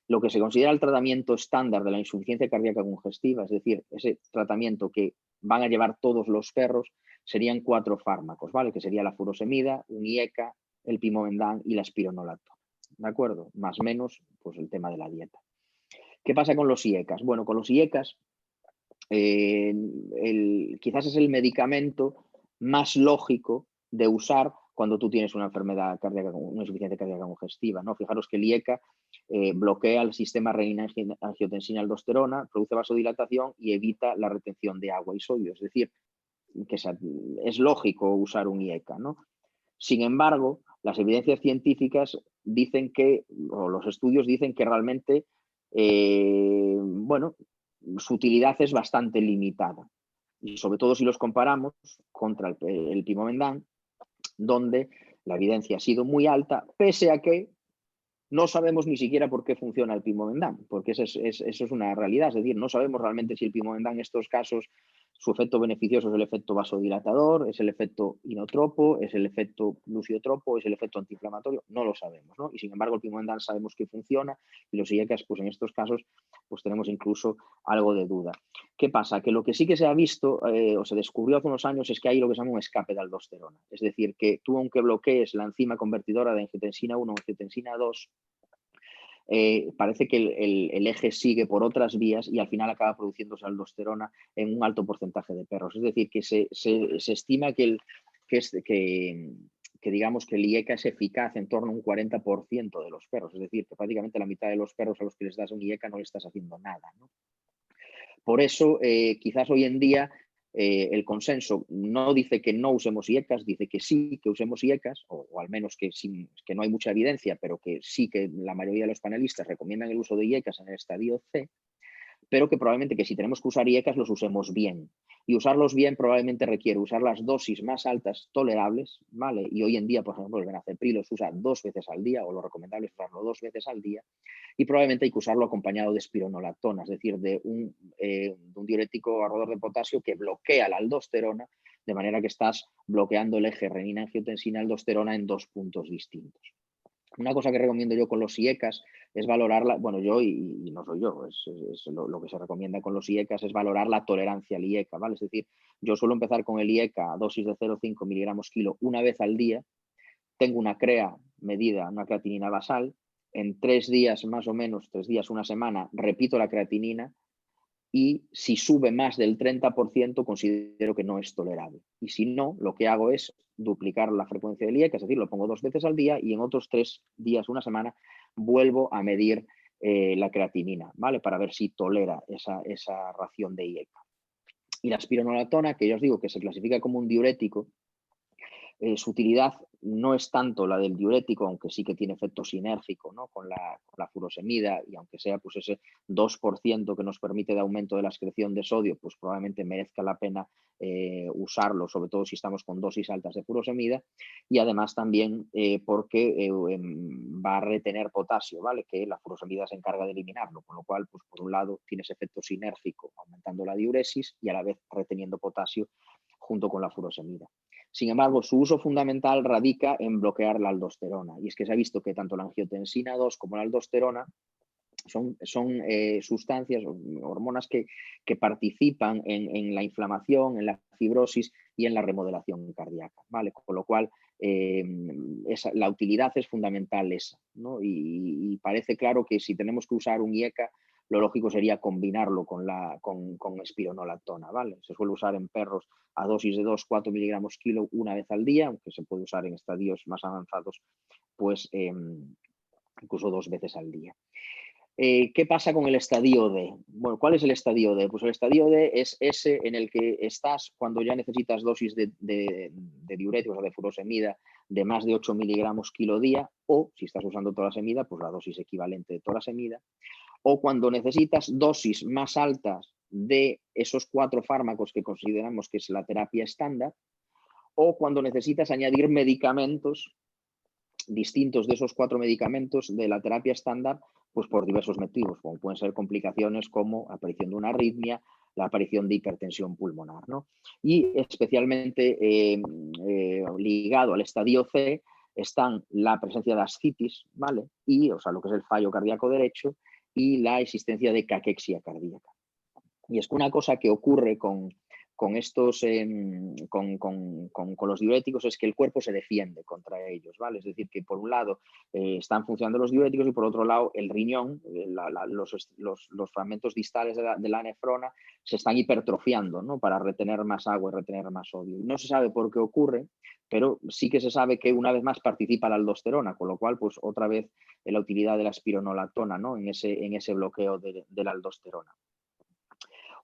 lo que se considera el tratamiento estándar de la insuficiencia cardíaca congestiva, es decir, ese tratamiento que van a llevar todos los perros, serían 4 fármacos, ¿vale? Que sería la furosemida, un IECA, el Pimobendan y la espironolactona, ¿de acuerdo? Más o menos, pues el tema de la dieta. ¿Qué pasa con los IECAS? Bueno, con los IECAS quizás es el medicamento más lógico de usar cuando tú tienes una enfermedad cardíaca, una insuficiencia cardíaca congestiva, ¿no? Fijaros que el IECA bloquea el sistema renina-angiotensina-aldosterona, produce vasodilatación y evita la retención de agua y sodio. Es decir, que es lógico usar un IECA, ¿no? Sin embargo, las evidencias científicas dicen que, o los estudios dicen que realmente, bueno, su utilidad es bastante limitada. Y sobre todo si los comparamos contra el Pimobendan, donde la evidencia ha sido muy alta, pese a que no sabemos ni siquiera por qué funciona el Pimobendan, porque eso es una realidad. Es decir, no sabemos realmente si el Pimobendan en estos casos, su efecto beneficioso es el efecto vasodilatador, es el efecto inotropo, es el efecto luciotropo, es el efecto antiinflamatorio, no lo sabemos, ¿no? Y sin embargo el Pimobendan sabemos que funciona, y los IECAS, pues en estos casos, pues tenemos incluso algo de duda. ¿Qué pasa? Que lo que sí que se ha visto o se descubrió hace unos años es que hay lo que se llama un escape de aldosterona. Es decir, que tú, aunque bloquees la enzima convertidora de angiotensina 1 o angiotensina 2, parece que el eje sigue por otras vías y al final acaba produciéndose aldosterona en un alto porcentaje de perros. Es decir, que se estima que digamos que el IECA es eficaz en torno a un 40% de los perros. Es decir, que prácticamente la mitad de los perros a los que les das un IECA no le estás haciendo nada, ¿no? Por eso, quizás hoy en día el consenso no dice que no usemos IECAS, dice que sí que usemos IECAS, o al menos que no hay mucha evidencia, pero que sí que la mayoría de los panelistas recomiendan el uso de IECAS en el estadio C, pero que probablemente que si tenemos que usar IECAS los usemos bien. Y usarlos bien probablemente requiere usar las dosis más altas tolerables, ¿vale? Y hoy en día, por ejemplo, el benacepril se usa 2 veces al día, o lo recomendable es usarlo 2 veces al día, y probablemente hay que usarlo acompañado de espironolactona, es decir, de un diurético ahorrador de potasio que bloquea la aldosterona, de manera que estás bloqueando el eje renina-angiotensina-aldosterona en 2 puntos distintos. Una cosa que recomiendo yo con los IECAs es valorarla, bueno, yo y no soy yo, es lo que se recomienda con los IECAs es valorar la tolerancia al IECA, ¿vale? Es decir, yo suelo empezar con el IECA a dosis de 0,5 miligramos kilo una vez al día, tengo una CREA medida, una creatinina basal, en 3 días más o menos, 3 días, una semana, repito la creatinina, y si sube más del 30% considero que no es tolerable. Y si no, lo que hago es duplicar la frecuencia del IECA, es decir, lo pongo 2 veces al día y en otros 3 días, una semana, vuelvo a medir la creatinina, ¿vale? Para ver si tolera esa ración de IECA. Y la espironolactona, que yo os digo que se clasifica como un diurético, su utilidad no es tanto la del diurético, aunque sí que tiene efecto sinérgico, ¿no? con la furosemida, y aunque sea pues ese 2% que nos permite de aumento de la excreción de sodio, pues probablemente merezca la pena usarlo, sobre todo si estamos con dosis altas de furosemida, y además también porque va a retener potasio, ¿vale? Que la furosemida se encarga de eliminarlo, con lo cual, pues por un lado, tiene ese efecto sinérgico, aumentando la diuresis y a la vez reteniendo potasio junto con la furosemida. Sin embargo, su uso fundamental radica en bloquear la aldosterona. Y es que se ha visto que tanto la angiotensina 2 como la aldosterona son sustancias, hormonas que participan en la inflamación, en la fibrosis y en la remodelación cardíaca, ¿vale? Con lo cual, la utilidad es fundamental esa, ¿no? Y parece claro que si tenemos que usar un IECA, lo lógico sería combinarlo con espironolactona, ¿vale? Se suele usar en perros a dosis de 2-4 miligramos kilo una vez al día, aunque se puede usar en estadios más avanzados, pues incluso 2 veces al día. ¿Qué pasa con el estadio D? Bueno, ¿cuál es el estadio D? Pues el estadio D es ese en el que estás cuando ya necesitas dosis de diuréticos o de furosemida de más de 8 miligramos kilo día, o si estás usando torasemida, pues la dosis equivalente de torasemida, o cuando necesitas dosis más altas de esos 4 fármacos que consideramos que es la terapia estándar, o cuando necesitas añadir medicamentos distintos de esos 4 medicamentos de la terapia estándar, pues por diversos motivos, como pueden ser complicaciones como aparición de una arritmia, la aparición de hipertensión pulmonar, ¿no? Y especialmente ligado al estadio C están la presencia de ascitis, ¿vale? Y, o sea, lo que es el fallo cardíaco derecho y la existencia de caquexia cardíaca. Y es que una cosa que ocurre con los diuréticos es que el cuerpo se defiende contra ellos, ¿vale? Es decir, que por un lado están funcionando los diuréticos y por otro lado el riñón, los fragmentos distales de la nefrona se están hipertrofiando, ¿no? Para retener más agua y retener más sodio. No se sabe por qué ocurre, pero sí que se sabe que una vez más participa la aldosterona, con lo cual, pues otra vez la utilidad de la espironolactona, ¿no? en ese bloqueo de la aldosterona.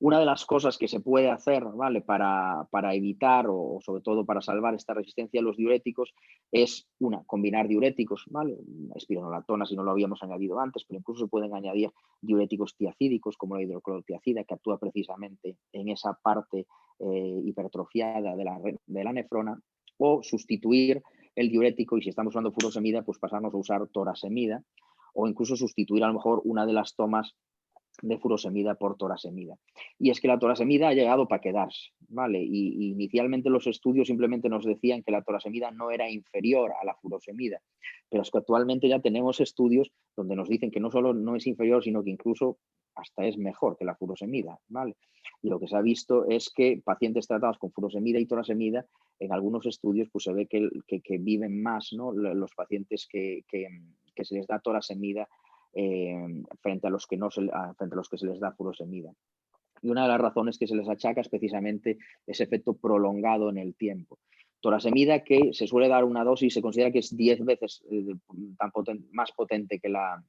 Una de las cosas que se puede hacer, ¿vale? para evitar o sobre todo para salvar esta resistencia a los diuréticos es, combinar diuréticos, ¿vale? Espironolactona si no lo habíamos añadido antes, pero incluso se pueden añadir diuréticos tiacídicos como la hidroclorotiacida, que actúa precisamente en esa parte hipertrofiada de la nefrona, o sustituir el diurético, y si estamos usando furosemida, pues pasarnos a usar torasemida, o incluso sustituir a lo mejor una de las tomas de furosemida por torasemida. Y es que la torasemida ha llegado para quedarse, ¿vale? Y inicialmente los estudios simplemente nos decían que la torasemida no era inferior a la furosemida, pero es que actualmente ya tenemos estudios donde nos dicen que no solo no es inferior, sino que incluso hasta es mejor que la furosemida, ¿vale? Y lo que se ha visto es que pacientes tratados con furosemida y torasemida, en algunos estudios pues se ve que viven más, ¿no? Los pacientes que se les da torasemida frente a los que se les da furosemida. Y una de las razones que se les achaca es precisamente ese efecto prolongado en el tiempo. Torasemida, que se suele dar una dosis, se considera que es 10 veces más potente que la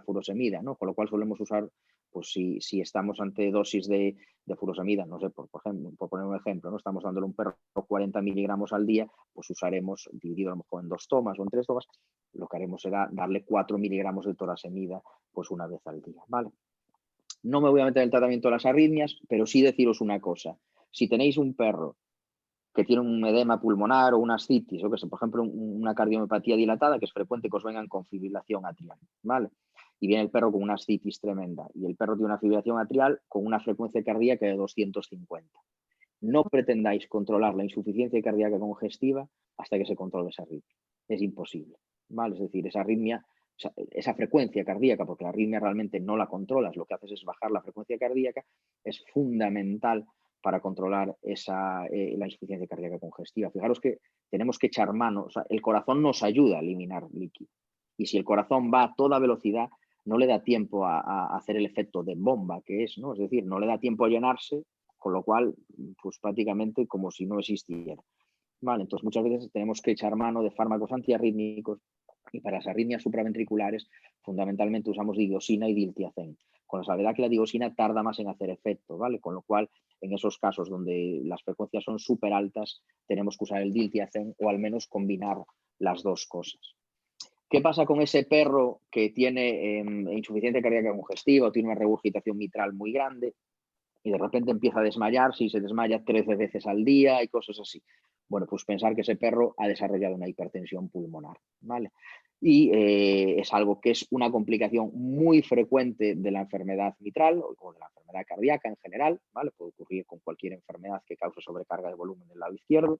furosemida, ¿no? Con lo cual solemos usar, pues si estamos ante dosis de furosemida, no sé, por poner un ejemplo, ¿no? Estamos dándole a un perro 40 miligramos al día, pues usaremos, dividido a lo mejor en 2 tomas o en 3 tomas, lo que haremos será darle 4 miligramos de torasemida pues una vez al día, ¿vale? No me voy a meter en el tratamiento de las arritmias, pero sí deciros una cosa. Si tenéis un perro que tiene un edema pulmonar o una ascitis, o que es, por ejemplo, una cardiomiopatía dilatada, que es frecuente que os vengan con fibrilación atrial, ¿vale? Y viene el perro con una ascitis tremenda, y el perro tiene una fibrilación atrial con una frecuencia cardíaca de 250. No pretendáis controlar la insuficiencia cardíaca congestiva hasta que se controle esa arritmia. Es imposible, ¿vale? Es decir, esa arritmia, esa frecuencia cardíaca, porque la arritmia realmente no la controlas, lo que haces es bajar la frecuencia cardíaca, es fundamental para controlar la insuficiencia cardíaca congestiva. Fijaros que tenemos que echar mano, el corazón nos ayuda a eliminar líquido. Y si el corazón va a toda velocidad, no le da tiempo a hacer el efecto de bomba que es, ¿no? Es decir, no le da tiempo a llenarse, con lo cual, pues prácticamente como si no existiera. Vale, entonces muchas veces tenemos que echar mano de fármacos antiarrítmicos y para las arritmias supraventriculares fundamentalmente usamos digoxina y diltiazem, con la salvedad que la digoxina tarda más en hacer efecto, ¿vale? Con lo cual, en esos casos donde las frecuencias son súper altas, tenemos que usar el diltiazem o al menos combinar las dos cosas. ¿Qué pasa con ese perro que tiene insuficiencia cardíaca congestiva o tiene una regurgitación mitral muy grande y de repente empieza a desmayarse y se desmaya 13 veces al día y cosas así? Bueno, pues pensar que ese perro ha desarrollado una hipertensión pulmonar, ¿vale? Y es algo que es una complicación muy frecuente de la enfermedad mitral o de la enfermedad cardíaca en general, ¿vale? Puede ocurrir con cualquier enfermedad que cause sobrecarga de volumen del lado izquierdo.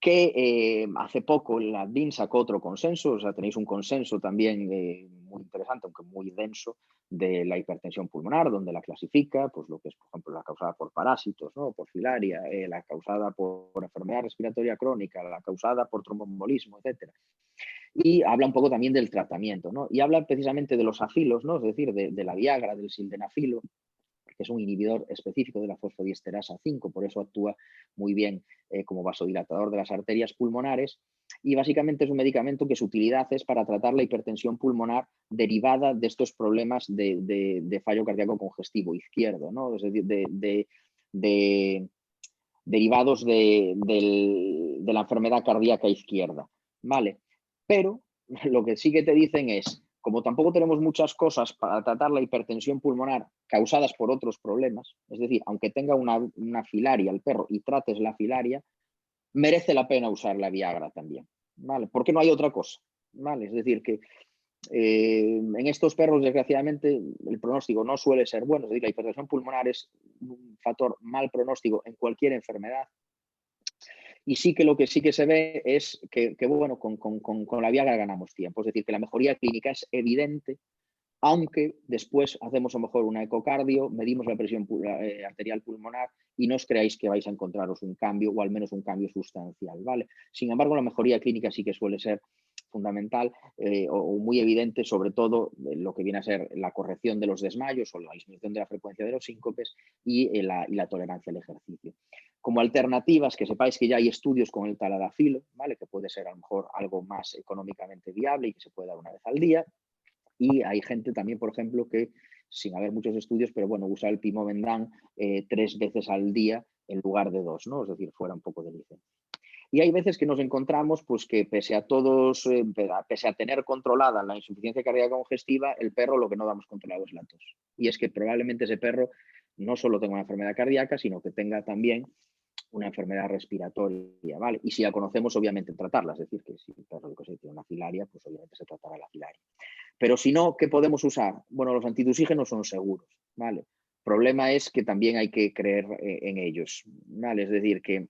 Que hace poco la DIN sacó otro consenso, o sea, tenéis un consenso también muy interesante, aunque muy denso, de la hipertensión pulmonar, donde la clasifica, pues lo que es, por ejemplo, la causada por parásitos, ¿no? Por filaria, la causada por enfermedad respiratoria crónica, la causada por tromboembolismo, etcétera. Y habla un poco también del tratamiento, ¿no? Y habla precisamente de los afilos, ¿no? Es decir, de la Viagra, del sildenafilo, que es un inhibidor específico de la fosfodiesterasa 5, por eso actúa muy bien como vasodilatador de las arterias pulmonares. Y básicamente es un medicamento que su utilidad es para tratar la hipertensión pulmonar derivada de estos problemas de fallo cardíaco congestivo izquierdo, ¿no? Es decir, derivados de la enfermedad cardíaca izquierda, ¿vale? Pero lo que sí que te dicen es, como tampoco tenemos muchas cosas para tratar la hipertensión pulmonar causadas por otros problemas, es decir, aunque tenga una filaria el perro y trates la filaria, merece la pena usar la Viagra también, ¿vale? Porque no hay otra cosa, ¿vale? Es decir, que en estos perros, desgraciadamente, el pronóstico no suele ser bueno. Es decir, la hipertensión pulmonar es un factor mal pronóstico en cualquier enfermedad. Y sí que lo que sí que se ve es que bueno, con la Viagra ganamos tiempo. Es decir, que la mejoría clínica es evidente, aunque después hacemos a lo mejor una ecocardio, medimos la presión arterial pulmonar y no os creáis que vais a encontraros un cambio o al menos un cambio sustancial, ¿vale? Sin embargo, la mejoría clínica sí que suele ser fundamental o muy evidente, sobre todo lo que viene a ser la corrección de los desmayos o la disminución de la frecuencia de los síncopes y la tolerancia al ejercicio. Como alternativas, que sepáis que ya hay estudios con el taladafilo, ¿vale? Que puede ser a lo mejor algo más económicamente viable y que se puede dar una vez al día. Y hay gente también, por ejemplo, que sin haber muchos estudios, pero bueno, usa el Pimovendan 3 veces al día en lugar de 2, ¿no? Es decir, fuera un poco de licencia. Y hay veces que nos encontramos pues que pese a todos, pese a tener controlada la insuficiencia cardíaca congestiva, el perro lo que no damos controlado es la tos. Y es que probablemente ese perro no solo tenga una enfermedad cardíaca, sino que tenga también una enfermedad respiratoria, ¿vale? Y si la conocemos, obviamente tratarla, es decir, que si el perro tiene una filaria, pues obviamente se tratará la filaria. Pero si no, ¿qué podemos usar? Bueno, los antitusígenos son seguros, ¿vale? El problema es que también hay que creer en ellos, ¿vale? Es decir, que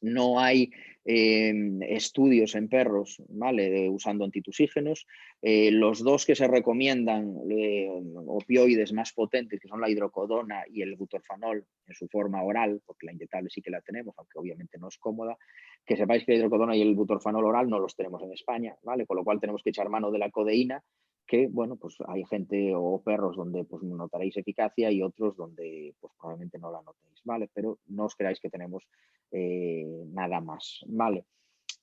no hay estudios en perros, ¿vale? Usando antitusígenos. Los dos que se recomiendan, opioides más potentes, que son la hidrocodona y el butorfanol en su forma oral, porque la inyectable sí que la tenemos, aunque obviamente no es cómoda, que sepáis que la hidrocodona y el butorfanol oral no los tenemos en España, ¿vale? Con lo cual tenemos que echar mano de la codeína, que, bueno, pues hay gente o perros donde pues notaréis eficacia y otros donde pues probablemente no la notéis, ¿vale? Pero no os creáis que tenemos nada más, ¿vale?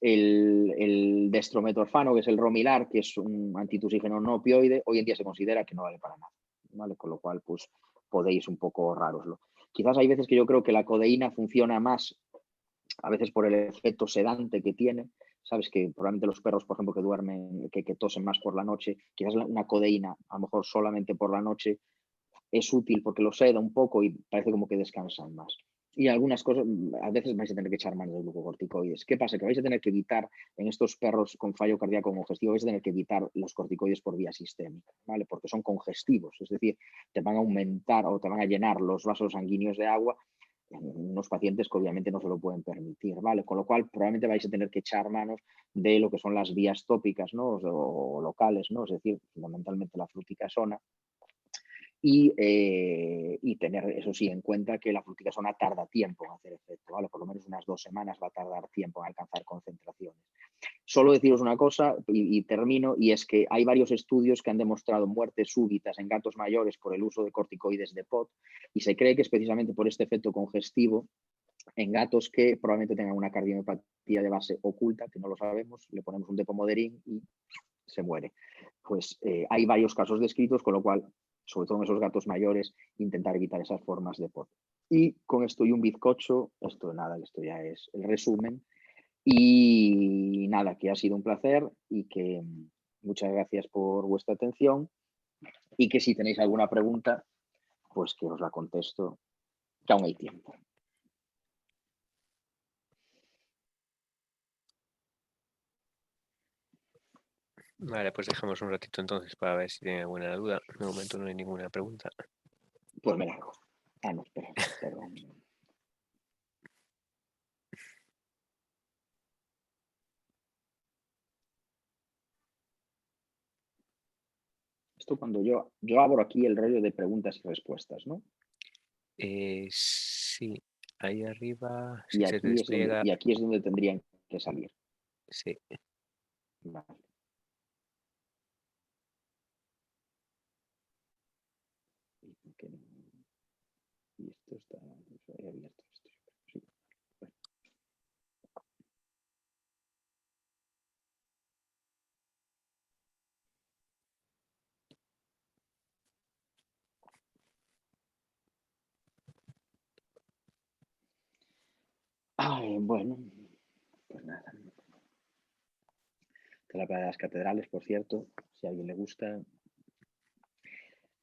El dextrometorfano, que es el Romilar, que es un antitusígeno no opioide, hoy en día se considera que no vale para nada, ¿vale? Con lo cual, pues podéis un poco ahorrároslo. Quizás hay veces que yo creo que la codeína funciona más, a veces por el efecto sedante que tiene. Sabes que probablemente los perros, por ejemplo, que duermen, que tosen más por la noche, quizás una codeína, a lo mejor solamente por la noche, es útil porque lo seda un poco y parece como que descansan más. Y algunas cosas, a veces vais a tener que echar mano de glucocorticoides. ¿Qué pasa? Que vais a tener que evitar, en estos perros con fallo cardíaco congestivo, vais a tener que evitar los corticoides por vía sistémica, ¿vale? Porque son congestivos, es decir, te van a aumentar o te van a llenar los vasos sanguíneos de agua en unos pacientes que obviamente no se lo pueden permitir, ¿vale? Con lo cual probablemente vais a tener que echar manos de lo que son las vías tópicas, ¿no? O locales, ¿no? Es decir, fundamentalmente la fluticasona, y tener, eso sí, en cuenta que la fluticasona tarda tiempo en hacer efecto, ¿vale? Por lo menos unas 2 semanas va a tardar tiempo en alcanzar concentraciones. Solo deciros una cosa y termino, y es que hay varios estudios que han demostrado muertes súbitas en gatos mayores por el uso de corticoides de POT, y se cree que es precisamente por este efecto congestivo en gatos que probablemente tengan una cardiomiopatía de base oculta, que no lo sabemos, le ponemos un depomoderín y se muere. Pues hay varios casos descritos, con lo cual, sobre todo en esos gatos mayores, intentar evitar esas formas de POT. Y con esto y un bizcocho, esto nada, esto ya es el resumen. Y nada, que ha sido un placer y que muchas gracias por vuestra atención y que si tenéis alguna pregunta, pues que os la contesto, que aún hay tiempo.
Vale, pues dejamos un ratito entonces para ver si tienen alguna duda. De momento no hay ninguna pregunta.
Pues me largo. Ah, no, espera, perdón. Esto cuando yo abro aquí el rollo de preguntas y respuestas, ¿no?
Sí, ahí arriba,
Y
si se
aquí,
despliega,
y aquí es donde tendrían que salir.
sí.
Vale. Y esto está abierto. Sí. Bueno. Ay, bueno, pues nada. La playa de las catedrales, por cierto, si a alguien le gusta.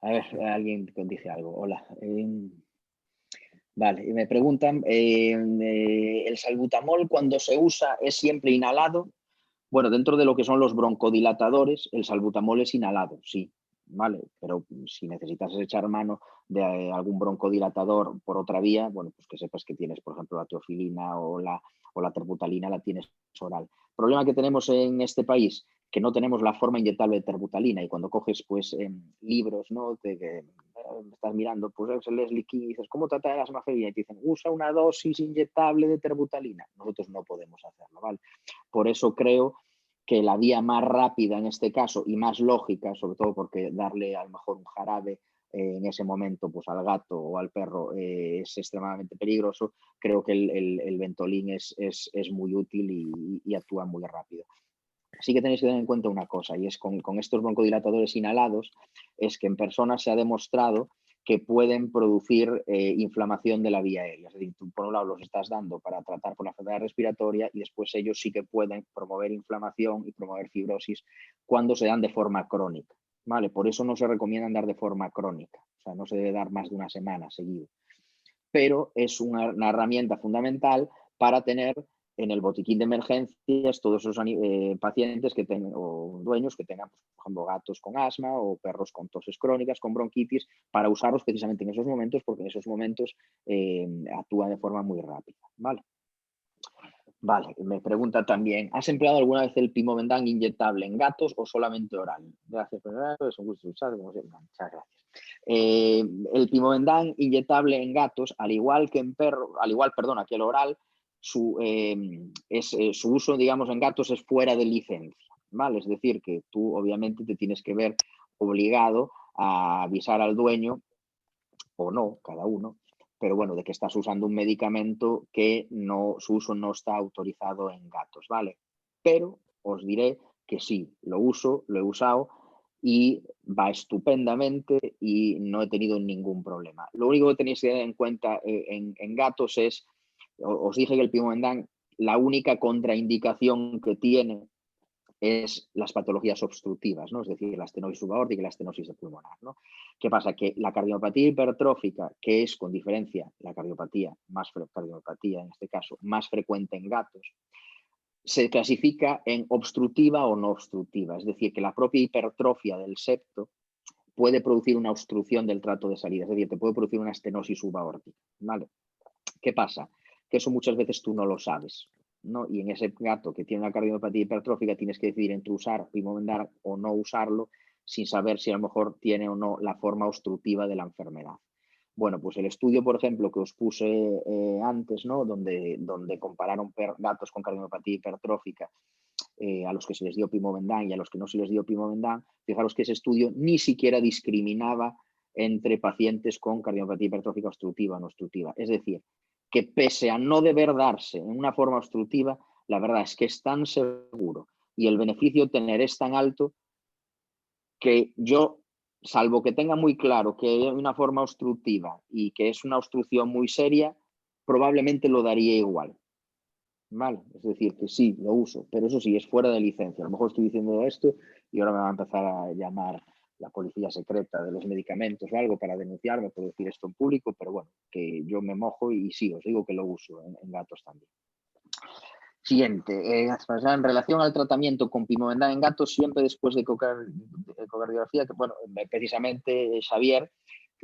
A ver, alguien dice algo. Hola. Vale, y me preguntan, ¿el salbutamol cuando se usa es siempre inhalado? Bueno, dentro de lo que son los broncodilatadores, el salbutamol es inhalado, sí, ¿vale? Pero si necesitas echar mano de algún broncodilatador por otra vía, bueno, pues que sepas que tienes, por ejemplo, la teofilina o la terbutalina, la tienes oral. El problema que tenemos en este país, que no tenemos la forma inyectable de terbutalina, y cuando coges pues libros, ¿no? Que estás mirando, pues es el Leslie King y dices, ¿cómo tratar la asmaferina? Y te dicen, usa una dosis inyectable de terbutalina. Nosotros no podemos hacerlo, ¿vale? Por eso creo que la vía más rápida en este caso y más lógica, sobre todo porque darle a lo mejor un jarabe en ese momento pues al gato o al perro es extremadamente peligroso, creo que el Ventolin es muy útil y actúa muy rápido. Sí que tenéis que tener en cuenta una cosa, y es con estos broncodilatadores inhalados, es que en personas se ha demostrado que pueden producir inflamación de la vía aérea. Es decir, tú por un lado los estás dando para tratar por la enfermedad respiratoria y después ellos sí que pueden promover inflamación y promover fibrosis cuando se dan de forma crónica, ¿vale? Por eso no se recomienda dar de forma crónica, o sea, no se debe dar más de una semana seguido. Pero es una herramienta fundamental para tener en el botiquín de emergencias todos esos pacientes que tengan, o dueños que tengan, pues, por ejemplo, gatos con asma o perros con toses crónicas, con bronquitis, para usarlos precisamente en esos momentos, porque en esos momentos actúa de forma muy rápida, ¿vale? Vale, me pregunta también, ¿has empleado alguna vez el Pimovendan inyectable en gatos o solamente oral? Gracias, es un gusto escuchar, como siempre. Muchas gracias. El Pimovendan inyectable en gatos, al igual que en perros, que el oral, su uso, digamos, en gatos es fuera de licencia, ¿vale? Es decir, que tú obviamente te tienes que ver obligado a avisar al dueño, o no, cada uno, pero bueno, de que estás usando un medicamento que no, su uso no está autorizado en gatos, ¿vale? Pero os diré que sí, lo uso, lo he usado y va estupendamente y no he tenido ningún problema. Lo único que tenéis que tener en cuenta en gatos es, os dije que el Pimovendan, la única contraindicación que tiene es las patologías obstructivas, ¿no? Es decir, la estenosis subaórtica y la estenosis pulmonar, ¿no? ¿Qué pasa? Que la cardiopatía hipertrófica, que es con diferencia la cardiopatía en este caso, más frecuente en gatos, se clasifica en obstructiva o no obstructiva. Es decir, que la propia hipertrofia del septo puede producir una obstrucción del trato de salida, es decir, te puede producir una estenosis subaórtica, ¿vale? ¿Qué pasa? Que eso muchas veces tú no lo sabes, ¿no? Y en ese gato que tiene una cardiopatía hipertrófica tienes que decidir entre usar Pimovendan o no usarlo sin saber si a lo mejor tiene o no la forma obstructiva de la enfermedad. Bueno, pues el estudio, por ejemplo, que os puse antes, ¿no? Donde compararon gatos con cardiopatía hipertrófica a los que se les dio Pimovendan y a los que no se les dio Pimovendan, fijaros que ese estudio ni siquiera discriminaba entre pacientes con cardiopatía hipertrófica obstructiva o no obstructiva. Es decir, que pese a no deber darse en una forma obstructiva, la verdad es que es tan seguro y el beneficio de obtener es tan alto que yo, salvo que tenga muy claro que hay una forma obstructiva y que es una obstrucción muy seria, probablemente lo daría igual. Vale, es decir, que sí, lo uso, pero eso sí, es fuera de licencia. A lo mejor estoy diciendo esto y ahora me va a empezar a llamar la policía secreta de los medicamentos o algo para denunciarme por decir esto en público, pero bueno, que yo me mojo y sí, os digo que lo uso en gatos también. Siguiente, en relación al tratamiento con Pimovendan en gatos, siempre después de ecocardiografía, que bueno, precisamente Xavier,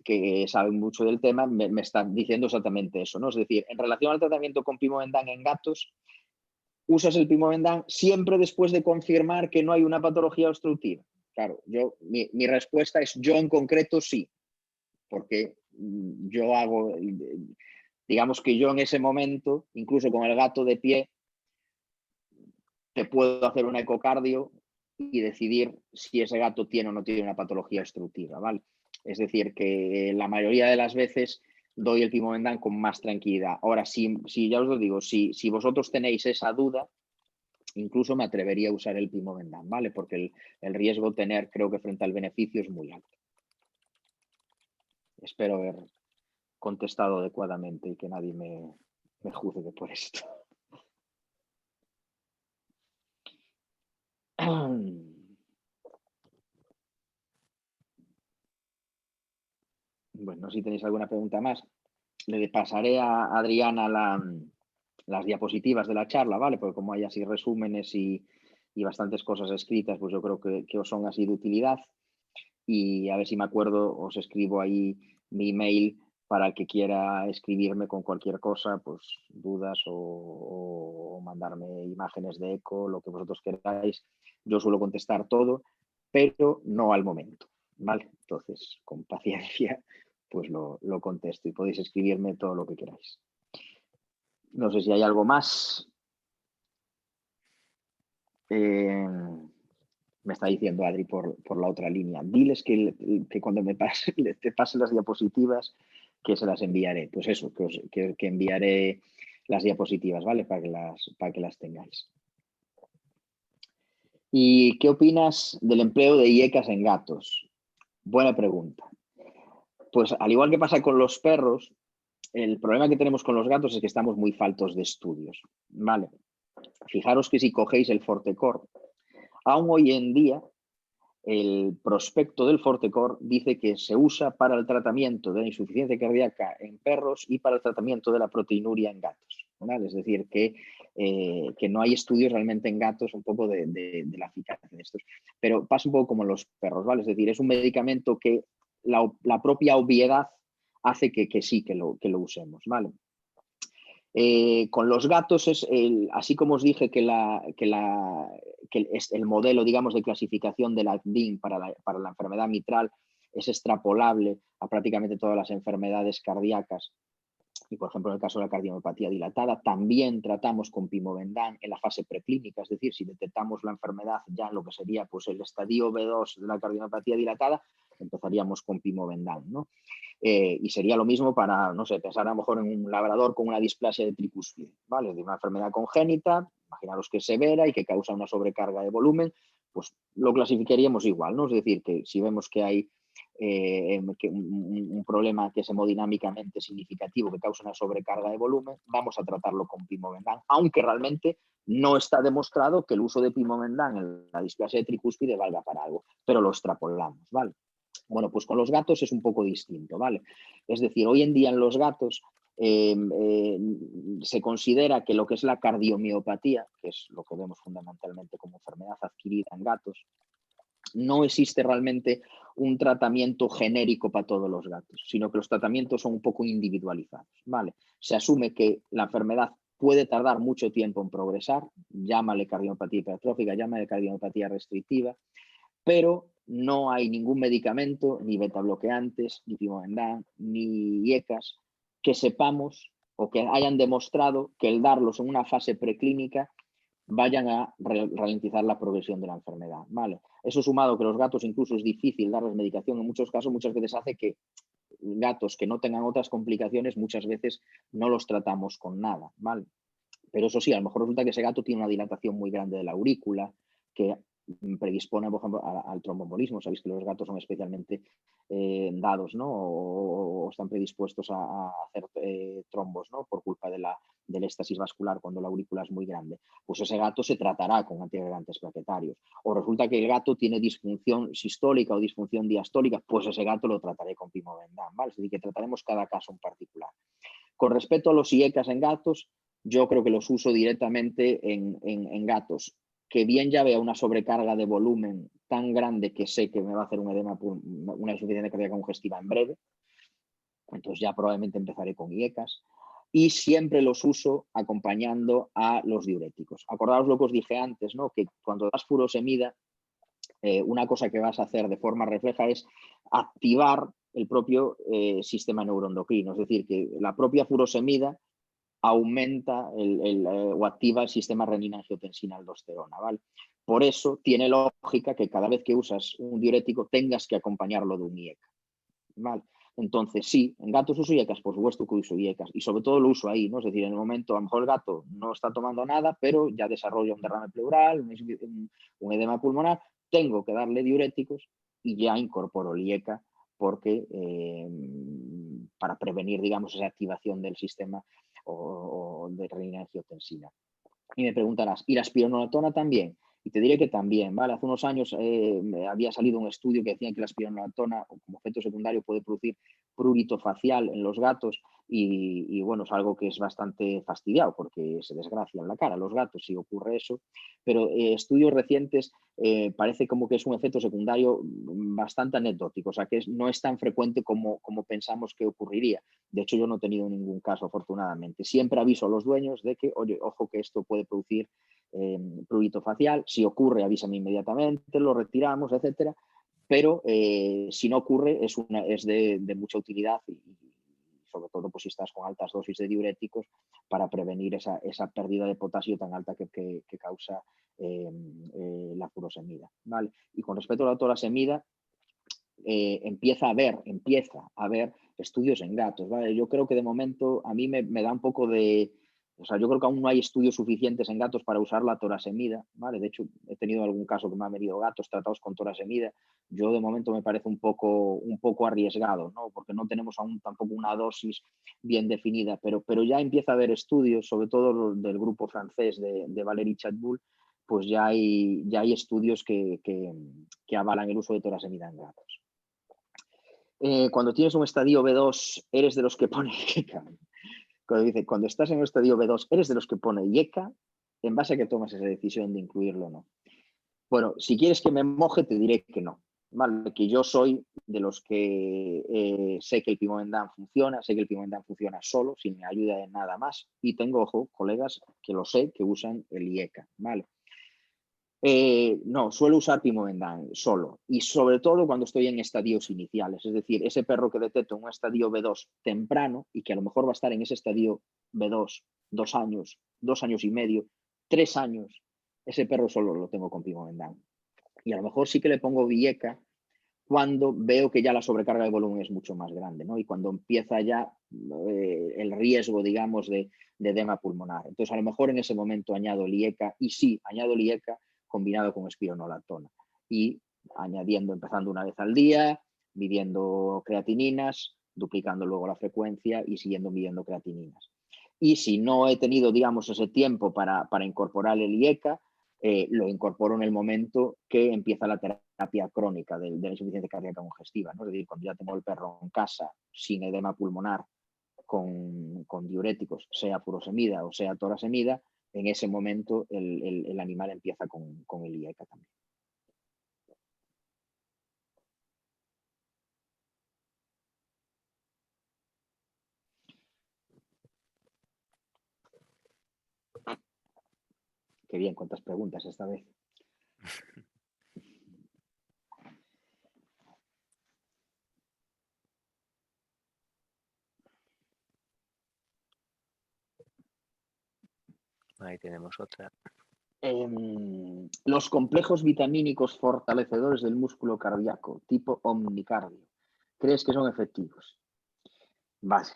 que sabe mucho del tema, me está diciendo exactamente eso, ¿no? Es decir, en relación al tratamiento con Pimovendan en gatos, usas el Pimovendan siempre después de confirmar que no hay una patología obstructiva. Claro, mi respuesta es yo en concreto sí, porque yo hago, digamos que yo en ese momento, incluso con el gato de pie, te puedo hacer un ecocardio y decidir si ese gato tiene o no tiene una patología obstructiva, ¿vale? Es decir, que la mayoría de las veces doy el Pimovendan con más tranquilidad. Ahora, si ya os lo digo, si vosotros tenéis esa duda, incluso me atrevería a usar el Pimovendan, ¿vale? Porque el riesgo de tener, creo que frente al beneficio es muy alto. Espero haber contestado adecuadamente y que nadie me juzgue por esto. Bueno, no sé si tenéis alguna pregunta más. Le pasaré a Adriana las diapositivas de la charla, ¿vale? Porque como hay así resúmenes y bastantes cosas escritas, pues yo creo que os son así de utilidad. Y a ver si me acuerdo, os escribo ahí mi email para el que quiera escribirme con cualquier cosa, pues dudas o mandarme imágenes de eco, lo que vosotros queráis. Yo suelo contestar todo, pero no al momento, ¿vale? Entonces, con paciencia, pues lo contesto y podéis escribirme todo lo que queráis. No sé si hay algo más. Me está diciendo Adri por la otra línea. Diles que cuando te pasen las diapositivas, que se las enviaré. Pues eso, que enviaré las diapositivas, ¿vale? Para que las tengáis. ¿Y qué opinas del empleo de IECAS en gatos? Buena pregunta. Pues al igual que pasa con los perros, el problema que tenemos con los gatos es que estamos muy faltos de estudios, ¿vale? Fijaros que si cogéis el Fortecor, aún hoy en día, el prospecto del Fortecor dice que se usa para el tratamiento de la insuficiencia cardíaca en perros y para el tratamiento de la proteinuria en gatos, ¿vale? Es decir, que no hay estudios realmente en gatos un poco de la eficacia de estos. Pero pasa un poco como en los perros, ¿vale? Es decir, es un medicamento que la propia obviedad hace que sí, que lo usemos, ¿vale? Con los gatos, así como os dije que el modelo, digamos, de clasificación de la DIN para la enfermedad mitral es extrapolable a prácticamente todas las enfermedades cardíacas, y por ejemplo en el caso de la cardiomopatía dilatada, también tratamos con Pimovendan en la fase preclínica, es decir, si detectamos la enfermedad ya en lo que sería pues, el estadio B2 de la cardiomopatía dilatada, empezaríamos con Pimovendan, ¿no? Y sería lo mismo para, no sé, pensar a lo mejor en un labrador con una displasia de tricúspide, ¿vale? De una enfermedad congénita, imaginaros que es severa y que causa una sobrecarga de volumen, pues lo clasificaríamos igual, ¿no? Es decir, que si vemos que hay un problema que es hemodinámicamente significativo, que causa una sobrecarga de volumen, vamos a tratarlo con Pimovendan, aunque realmente No está demostrado que el uso de pimovendan en la displasia de tricúspide valga para algo, pero lo extrapolamos, ¿vale? Bueno, pues con los gatos es un poco distinto, ¿vale? Es decir, hoy en día en los gatos se considera que lo que es la cardiomiopatía, que es lo que vemos fundamentalmente como enfermedad adquirida en gatos, no existe realmente un tratamiento genérico para todos los gatos, sino que los tratamientos son un poco individualizados, ¿vale? Se asume que la enfermedad puede tardar mucho tiempo en progresar, llámale cardiopatía hipertrófica, llámale cardiopatía restrictiva, pero no hay ningún medicamento, ni betabloqueantes, ni pimovendan, ni IECAS, que sepamos o que hayan demostrado que el darlos en una fase preclínica vayan a ralentizar la progresión de la enfermedad, ¿vale? Eso sumado que los gatos incluso es difícil darles medicación en muchos casos, muchas veces hace que gatos que no tengan otras complicaciones muchas veces no los tratamos con nada, ¿vale? Pero eso sí, a lo mejor resulta que ese gato tiene una dilatación muy grande de la aurícula, que predispone, por ejemplo, al tromboembolismo. Sabéis que los gatos son especialmente dados, ¿no? O están predispuestos a hacer trombos, ¿no? Por culpa del éxtasis vascular cuando la aurícula es muy grande. Pues ese gato se tratará con antiagregantes plaquetarios. O resulta que el gato tiene disfunción sistólica o disfunción diastólica, pues ese gato lo trataré con pimovendan, ¿vale? Es decir, que trataremos cada caso en particular. Con respecto a los IECAS en gatos, yo creo que los uso directamente en gatos que bien ya vea una sobrecarga de volumen tan grande que sé que me va a hacer un edema, una insuficiencia cardíaca congestiva en breve, entonces ya probablemente empezaré con IECAS, y siempre los uso acompañando a los diuréticos. Acordaos lo que os dije antes, ¿no? Que cuando das furosemida, una cosa que vas a hacer de forma refleja es activar el propio sistema neuroendocrino, es decir, que la propia furosemida aumenta o activa el sistema renina-angiotensina-aldosterona, ¿vale? Por eso tiene lógica que cada vez que usas un diurético tengas que acompañarlo de un IECA, ¿vale? Entonces, sí, en gatos uso IECAS, por supuesto que uso IECAS, y sobre todo lo uso ahí, ¿no? Es decir, en el momento, a lo mejor el gato no está tomando nada, pero ya desarrolla un derrame pleural, un edema pulmonar, tengo que darle diuréticos y ya incorporo el IECA porque para prevenir, digamos, esa activación del sistema o de renina-angiotensina. Y me preguntarás, ¿y la espironolactona también? Y te diré que también, ¿vale? Hace unos años había salido un estudio que decía que la espironolactona, como efecto secundario, puede producir prurito facial en los gatos y bueno, es algo que es bastante fastidiado porque se desgracian la cara los gatos si ocurre eso, pero estudios recientes parece como que es un efecto secundario bastante anecdótico, o sea que no es tan frecuente como pensamos que ocurriría. De hecho, yo no he tenido ningún caso, afortunadamente. Siempre aviso a los dueños de que, oye, ojo que esto puede producir prurito facial. Si ocurre, avísame inmediatamente, lo retiramos, etcétera. Pero si no ocurre, es de mucha utilidad y sobre todo pues, si estás con altas dosis de diuréticos para prevenir esa pérdida de potasio tan alta que causa la furosemida, ¿vale? Y con respecto a la torasemida, empieza a haber estudios en gatos, ¿vale? Yo creo que de momento a mí me da un poco de... O sea, yo creo que aún no hay estudios suficientes en gatos para usar la torasemida, ¿vale? De hecho, he tenido algún caso que me han venido gatos tratados con torasemida. Yo de momento me parece un poco arriesgado, ¿no? Porque no tenemos aún tampoco una dosis bien definida, pero ya empieza a haber estudios, sobre todo del grupo francés de Valérie Chatboul, pues ya hay estudios que avalan el uso de torasemida en gatos. Cuando tienes un estadio B2, eres de los que pone IECA. Cuando estás en un estadio B2, eres de los que pone IECA, en base a que tomas esa decisión de incluirlo o no. Bueno, si quieres que me moje, te diré que no. ¿Vale? Que yo soy de los que sé que el pimovendan funciona, sé que el pimovendan funciona solo, sin ayuda de nada más. Y tengo, ojo, colegas que lo sé, que usan el IECA, ¿vale? No, suelo usar pimovendan solo y sobre todo cuando estoy en estadios iniciales, es decir, ese perro que detecto en un estadio B2 temprano y que a lo mejor va a estar en ese estadio B2 2 años y medio, 3 años, ese perro solo lo tengo con pimovendan. Y a lo mejor sí que le pongo IECA cuando veo que ya la sobrecarga de volumen es mucho más grande, ¿no? Y cuando empieza ya el riesgo, digamos, de edema pulmonar. Entonces, a lo mejor en ese momento añado el IECA y sí, añado el IECA combinado con espironolactona y empezando una vez al día, midiendo creatininas, duplicando luego la frecuencia y siguiendo midiendo creatininas. y si no he tenido, digamos, ese tiempo para incorporar el IECA, lo incorporo en el momento que empieza la terapia crónica de la insuficiencia cardíaca congestiva, ¿no? Es decir, cuando ya tengo el perro en casa sin edema pulmonar, con diuréticos, sea furosemida o sea torasemida, en ese momento el animal empieza con el IECA también. Qué bien, cuántas preguntas esta vez.
Ahí tenemos otra.
Los complejos vitamínicos fortalecedores del músculo cardíaco, tipo omnicardio, ¿crees que son efectivos? Vale,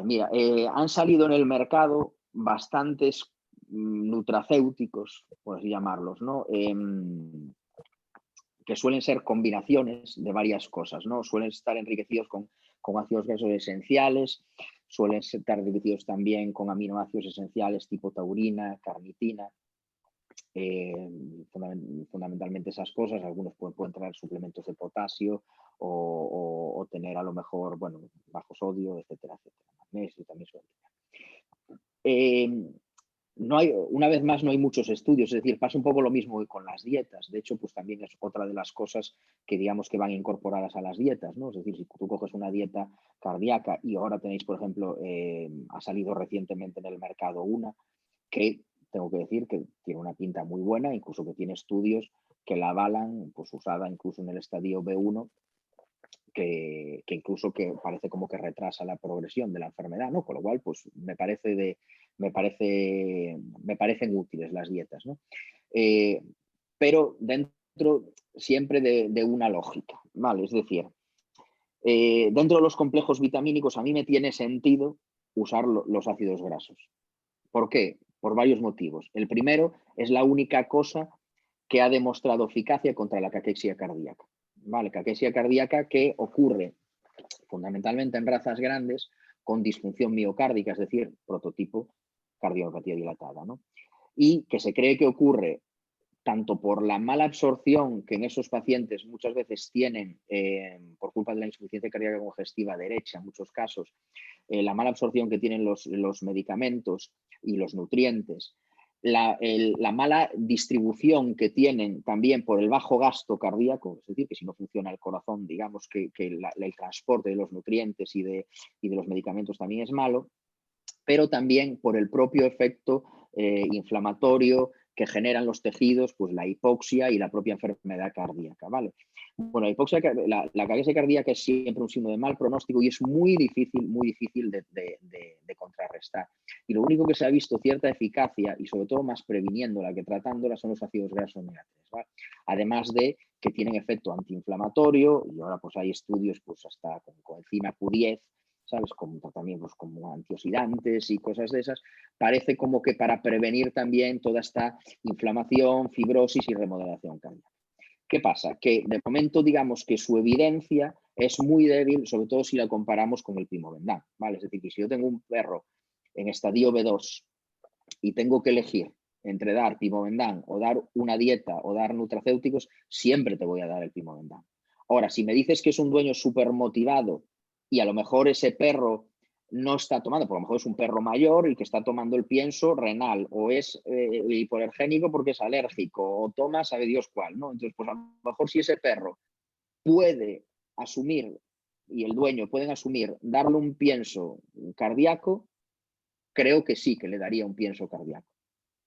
mira, han salido en el mercado bastantes nutracéuticos, por así llamarlos, ¿no? Que suelen ser combinaciones de varias cosas, ¿no? Suelen estar enriquecidos con ácidos grasos esenciales, suelen estar enriquecidos también con aminoácidos esenciales tipo taurina, carnitina, fundamentalmente esas cosas. Algunos pueden traer suplementos de potasio o tener a lo mejor, bueno, bajo sodio, etcétera, etcétera. Magnesio también suelen tener. No hay, una vez más, no hay muchos estudios, es decir, pasa un poco lo mismo que con las dietas. De hecho, pues también es otra de las cosas que digamos que van incorporadas a las dietas, ¿no? Es decir, si tú coges una dieta cardíaca y ahora tenéis, por ejemplo, ha salido recientemente en el mercado una que tengo que decir que tiene una pinta muy buena, incluso que tiene estudios que la avalan, pues usada incluso en el estadio B1, que incluso que parece como que retrasa la progresión de la enfermedad, ¿no? Con lo cual, pues me parecen útiles las dietas, ¿no? Pero dentro siempre de una lógica, ¿vale? Es decir, dentro de los complejos vitamínicos a mí me tiene sentido usar los ácidos grasos. ¿Por qué? Por varios motivos. El primero, es la única cosa que ha demostrado eficacia contra la caquexia cardíaca. ¿Vale? Caquexia cardíaca que ocurre fundamentalmente en razas grandes con disfunción miocárdica, es decir, prototipo cardiopatía dilatada, ¿no? Y que se cree que ocurre tanto por la mala absorción que en esos pacientes muchas veces tienen por culpa de la insuficiencia cardíaca congestiva derecha, en muchos casos, la mala absorción que tienen los medicamentos y los nutrientes, la mala distribución que tienen también por el bajo gasto cardíaco, es decir, que si no funciona el corazón, digamos que el transporte de los nutrientes y de los medicamentos también es malo, pero también por el propio efecto inflamatorio que generan los tejidos, pues la hipoxia y la propia enfermedad cardíaca, ¿vale? Bueno, la caquexia cardíaca es siempre un signo de mal pronóstico y es muy difícil de contrarrestar. Y lo único que se ha visto cierta eficacia, y sobre todo más previniéndola que tratándola, son los ácidos grasos omega 3, ¿vale? Además de que tienen efecto antiinflamatorio, y ahora pues hay estudios pues hasta con coenzima Q10, ¿sabes? Como tratamientos como antioxidantes y cosas de esas, parece como que para prevenir también toda esta inflamación, fibrosis y remodelación cardíaca. ¿Qué pasa? Que de momento digamos que su evidencia es muy débil, sobre todo si la comparamos con el pimobendan, ¿vale? Es decir, que si yo tengo un perro en estadio B2 y tengo que elegir entre dar pimobendan o dar una dieta o dar nutracéuticos, siempre te voy a dar el pimobendan. Ahora, si me dices que es un dueño súper motivado y a lo mejor ese perro no está tomando, por lo mejor es un perro mayor y que está tomando el pienso renal o es hipoalergénico porque es alérgico o toma sabe Dios cuál, ¿no? Entonces, pues a lo mejor si ese perro puede asumir y el dueño pueden asumir darle un pienso cardíaco, creo que sí que le daría un pienso cardíaco,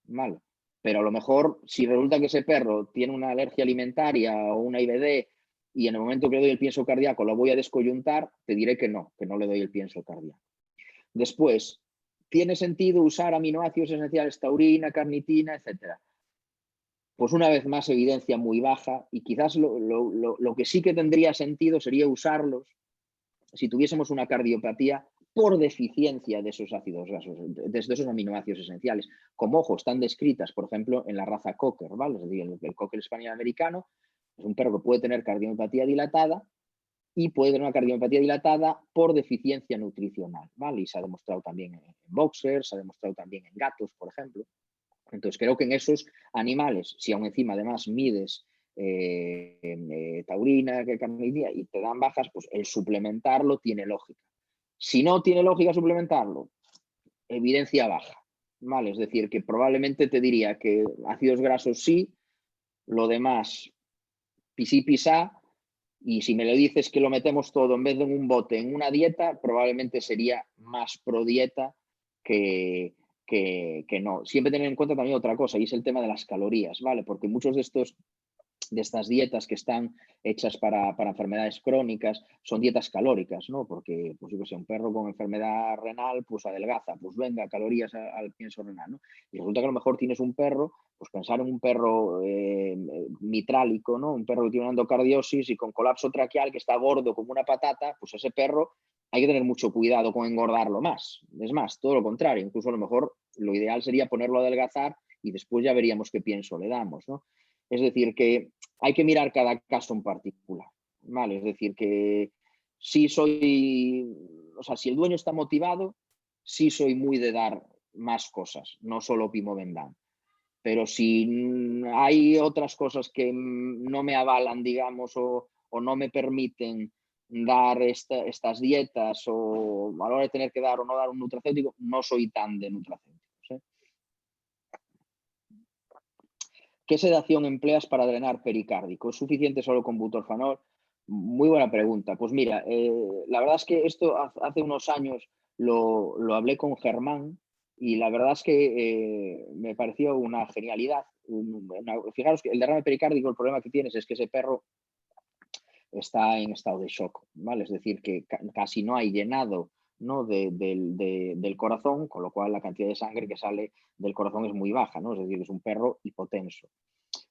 ¿vale? Pero a lo mejor si resulta que ese perro tiene una alergia alimentaria o una IBD y en el momento que le doy el pienso cardíaco lo voy a descoyuntar, te diré que no le doy el pienso cardíaco. Después, ¿tiene sentido usar aminoácidos esenciales, taurina, carnitina, etcétera? Pues una vez más, evidencia muy baja y quizás lo que sí que tendría sentido sería usarlos si tuviésemos una cardiopatía por deficiencia de esos ácidos grasos, de esos aminoácidos esenciales. Como, ojo, están descritas, por ejemplo, en la raza Cocker, ¿vale? Es decir, el Cocker español americano es un perro que puede tener cardiopatía dilatada y puede tener una cardiomiopatía dilatada por deficiencia nutricional, ¿vale? Y se ha demostrado también en boxers, se ha demostrado también en gatos, por ejemplo. Entonces creo que en esos animales, si aún encima además mides taurina, carnitina y te dan bajas, pues el suplementarlo tiene lógica. Si no tiene lógica suplementarlo, evidencia baja, ¿vale? Es decir, que probablemente te diría que ácidos grasos sí, lo demás pisí pisá, y si me lo dices que lo metemos todo en vez de en un bote, en una dieta, probablemente sería más pro dieta que no. Siempre tener en cuenta también otra cosa, y es el tema de las calorías, ¿vale? Porque muchos de estas dietas que están hechas para enfermedades crónicas son dietas calóricas, ¿no? Porque, pues yo que sé, un perro con enfermedad renal, pues adelgaza, pues venga, calorías al pienso renal, ¿no? Y resulta que a lo mejor tienes un perro, pues pensar en un perro mitrálico, ¿no? Un perro que tiene una endocardiosis y con colapso traqueal, que está gordo como una patata, pues ese perro hay que tener mucho cuidado con engordarlo más. Es más, todo lo contrario, incluso a lo mejor lo ideal sería ponerlo a adelgazar y después ya veríamos qué pienso le damos, ¿no? Es decir, que hay que mirar cada caso en particular, ¿vale? Es decir, que sí soy, o sea, si el dueño está motivado, sí soy muy de dar más cosas, no solo Pimovendan. Pero si hay otras cosas que no me avalan, digamos, o no me permiten dar estas dietas, o a la hora de tener que dar o no dar un nutracéutico, no soy tan de nutracéuticos, ¿eh? ¿Qué sedación empleas para drenar pericárdico? ¿Es suficiente solo con butorfanol? Muy buena pregunta. Pues mira, la verdad es que esto hace unos años lo hablé con Germán y la verdad es que me pareció una genialidad. Fijaros que el derrame pericárdico, el problema que tienes es que ese perro está en estado de shock, ¿vale? Es decir, que casi no hay llenado, ¿no? del corazón, con lo cual la cantidad de sangre que sale del corazón es muy baja, ¿no? Es decir, es un perro hipotenso.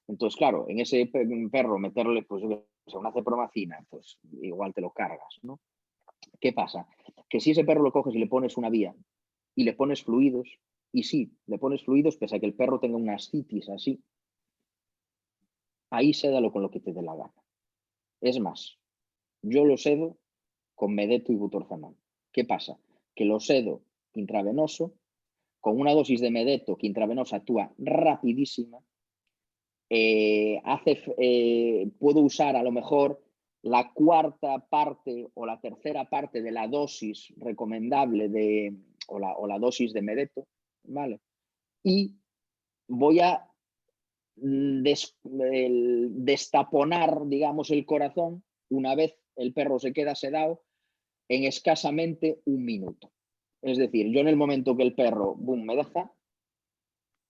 Entonces, claro, en ese perro meterle pues, una cepromacina, pues igual te lo cargas, ¿no? ¿Qué pasa? Que si ese perro lo coges y le pones una vía y le pones fluidos, y sí, le pones fluidos, pese a que el perro tenga una ascitis así, ahí sédalo con lo que te dé la gana. Es más, yo lo sedo con medeto y butorfanol. ¿Qué pasa? Que lo sedo intravenoso, con una dosis de medeto que intravenosa actúa rapidísima. Puedo usar a lo mejor la cuarta parte o la tercera parte de la dosis recomendable o la dosis de medeto, ¿vale? Y voy a destaponar, digamos, el corazón una vez el perro se queda sedado en escasamente 1 minuto. Es decir, yo en el momento que el perro, boom, me deja,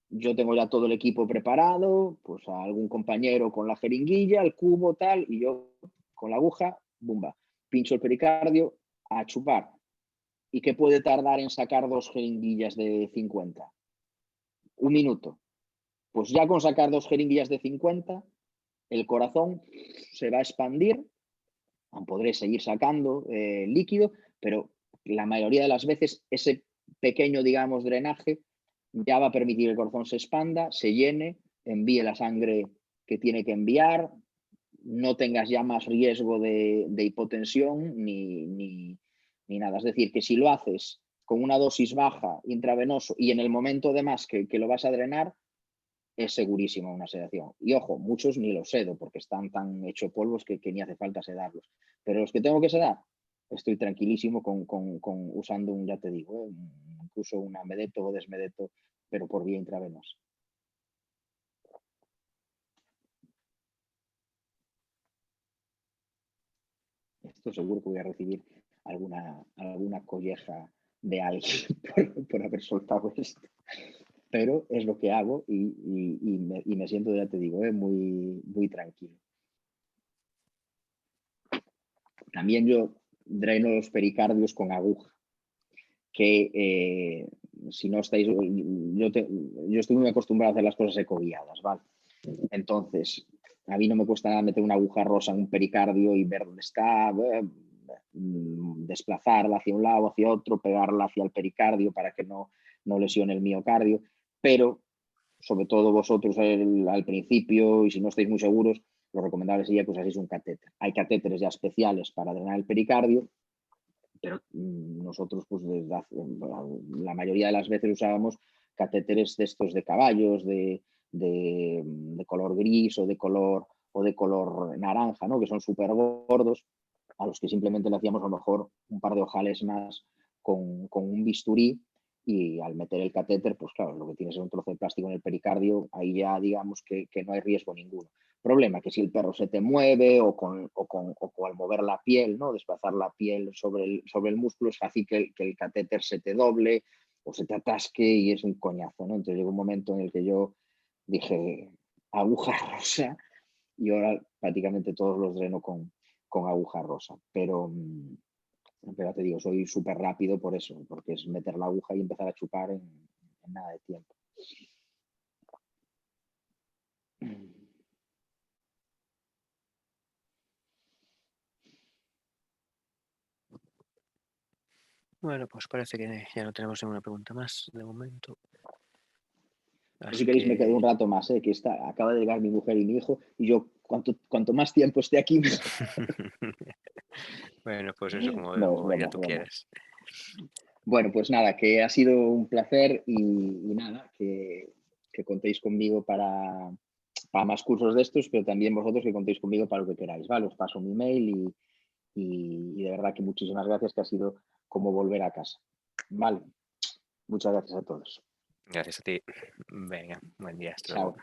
yo tengo ya todo el equipo preparado, pues a algún compañero con la jeringuilla, el cubo, tal, y yo con la aguja, bumba, pincho el pericardio, a chupar. ¿Y qué puede tardar en sacar 2 jeringuillas de 50? 1 minuto. Pues ya con sacar 2 jeringuillas de 50, el corazón se va a expandir, podré seguir sacando líquido, pero la mayoría de las veces ese pequeño, digamos, drenaje ya va a permitir que el corazón se expanda, se llene, envíe la sangre que tiene que enviar, no tengas ya más riesgo de hipotensión ni nada. Es decir, que si lo haces con una dosis baja, intravenoso, y en el momento además que lo vas a drenar, es segurísima una sedación. Y ojo, muchos ni los sedo porque están tan hechos polvos que ni hace falta sedarlos. Pero los que tengo que sedar, estoy tranquilísimo con usando ya te digo, incluso una medeto o desmedeto, pero por vía intravenosa. Esto seguro que voy a recibir alguna colleja de alguien por haber soltado esto. Pero es lo que hago y me siento, ya te digo, muy, muy tranquilo. También yo dreno los pericardios con aguja, que si no estáis, yo estoy muy acostumbrado a hacer las cosas ecoguiadas, ¿vale? Entonces, a mí no me cuesta nada meter una aguja rosa en un pericardio y ver dónde está, desplazarla hacia un lado, hacia otro, pegarla hacia el pericardio para que no lesione el miocardio, pero sobre todo vosotros al principio, y si no estáis muy seguros, lo recomendable sería que usaseis un catéter. Hay catéteres ya especiales para drenar el pericardio, pero nosotros pues la mayoría de las veces usábamos catéteres de estos de caballos, de color gris o de color naranja, ¿no? Que son súper gordos, a los que simplemente le hacíamos a lo mejor un par de ojales más con un bisturí, y al meter el catéter, pues claro, lo que tienes es un trozo de plástico en el pericardio, ahí ya digamos que no hay riesgo ninguno. Problema que si el perro se te mueve o al mover la piel, ¿no? Desplazar la piel sobre el músculo, es fácil que el catéter se te doble o se te atasque y es un coñazo, ¿no? Entonces llegó un momento en el que yo dije, aguja rosa, y ahora prácticamente todos los dreno con aguja rosa, pero ya te digo, soy súper rápido por eso, porque es meter la aguja y empezar a chupar en nada de tiempo.
Bueno, pues parece que ya no tenemos ninguna pregunta más de momento.
Si queréis me quedo un rato más, que acaba de llegar mi mujer y mi hijo, y yo cuanto más tiempo esté aquí mejor.
Bueno, pues eso como
No,
ya tú quieras.
Bueno, pues nada, que ha sido un placer y nada, que contéis conmigo para más cursos de estos, pero también vosotros que contéis conmigo para lo que queráis, ¿vale? Os paso mi mail y de verdad que muchísimas gracias, que ha sido como volver a casa. Vale, muchas gracias a todos.
Gracias a ti. Venga, buen día. Hasta
Chao.
luego.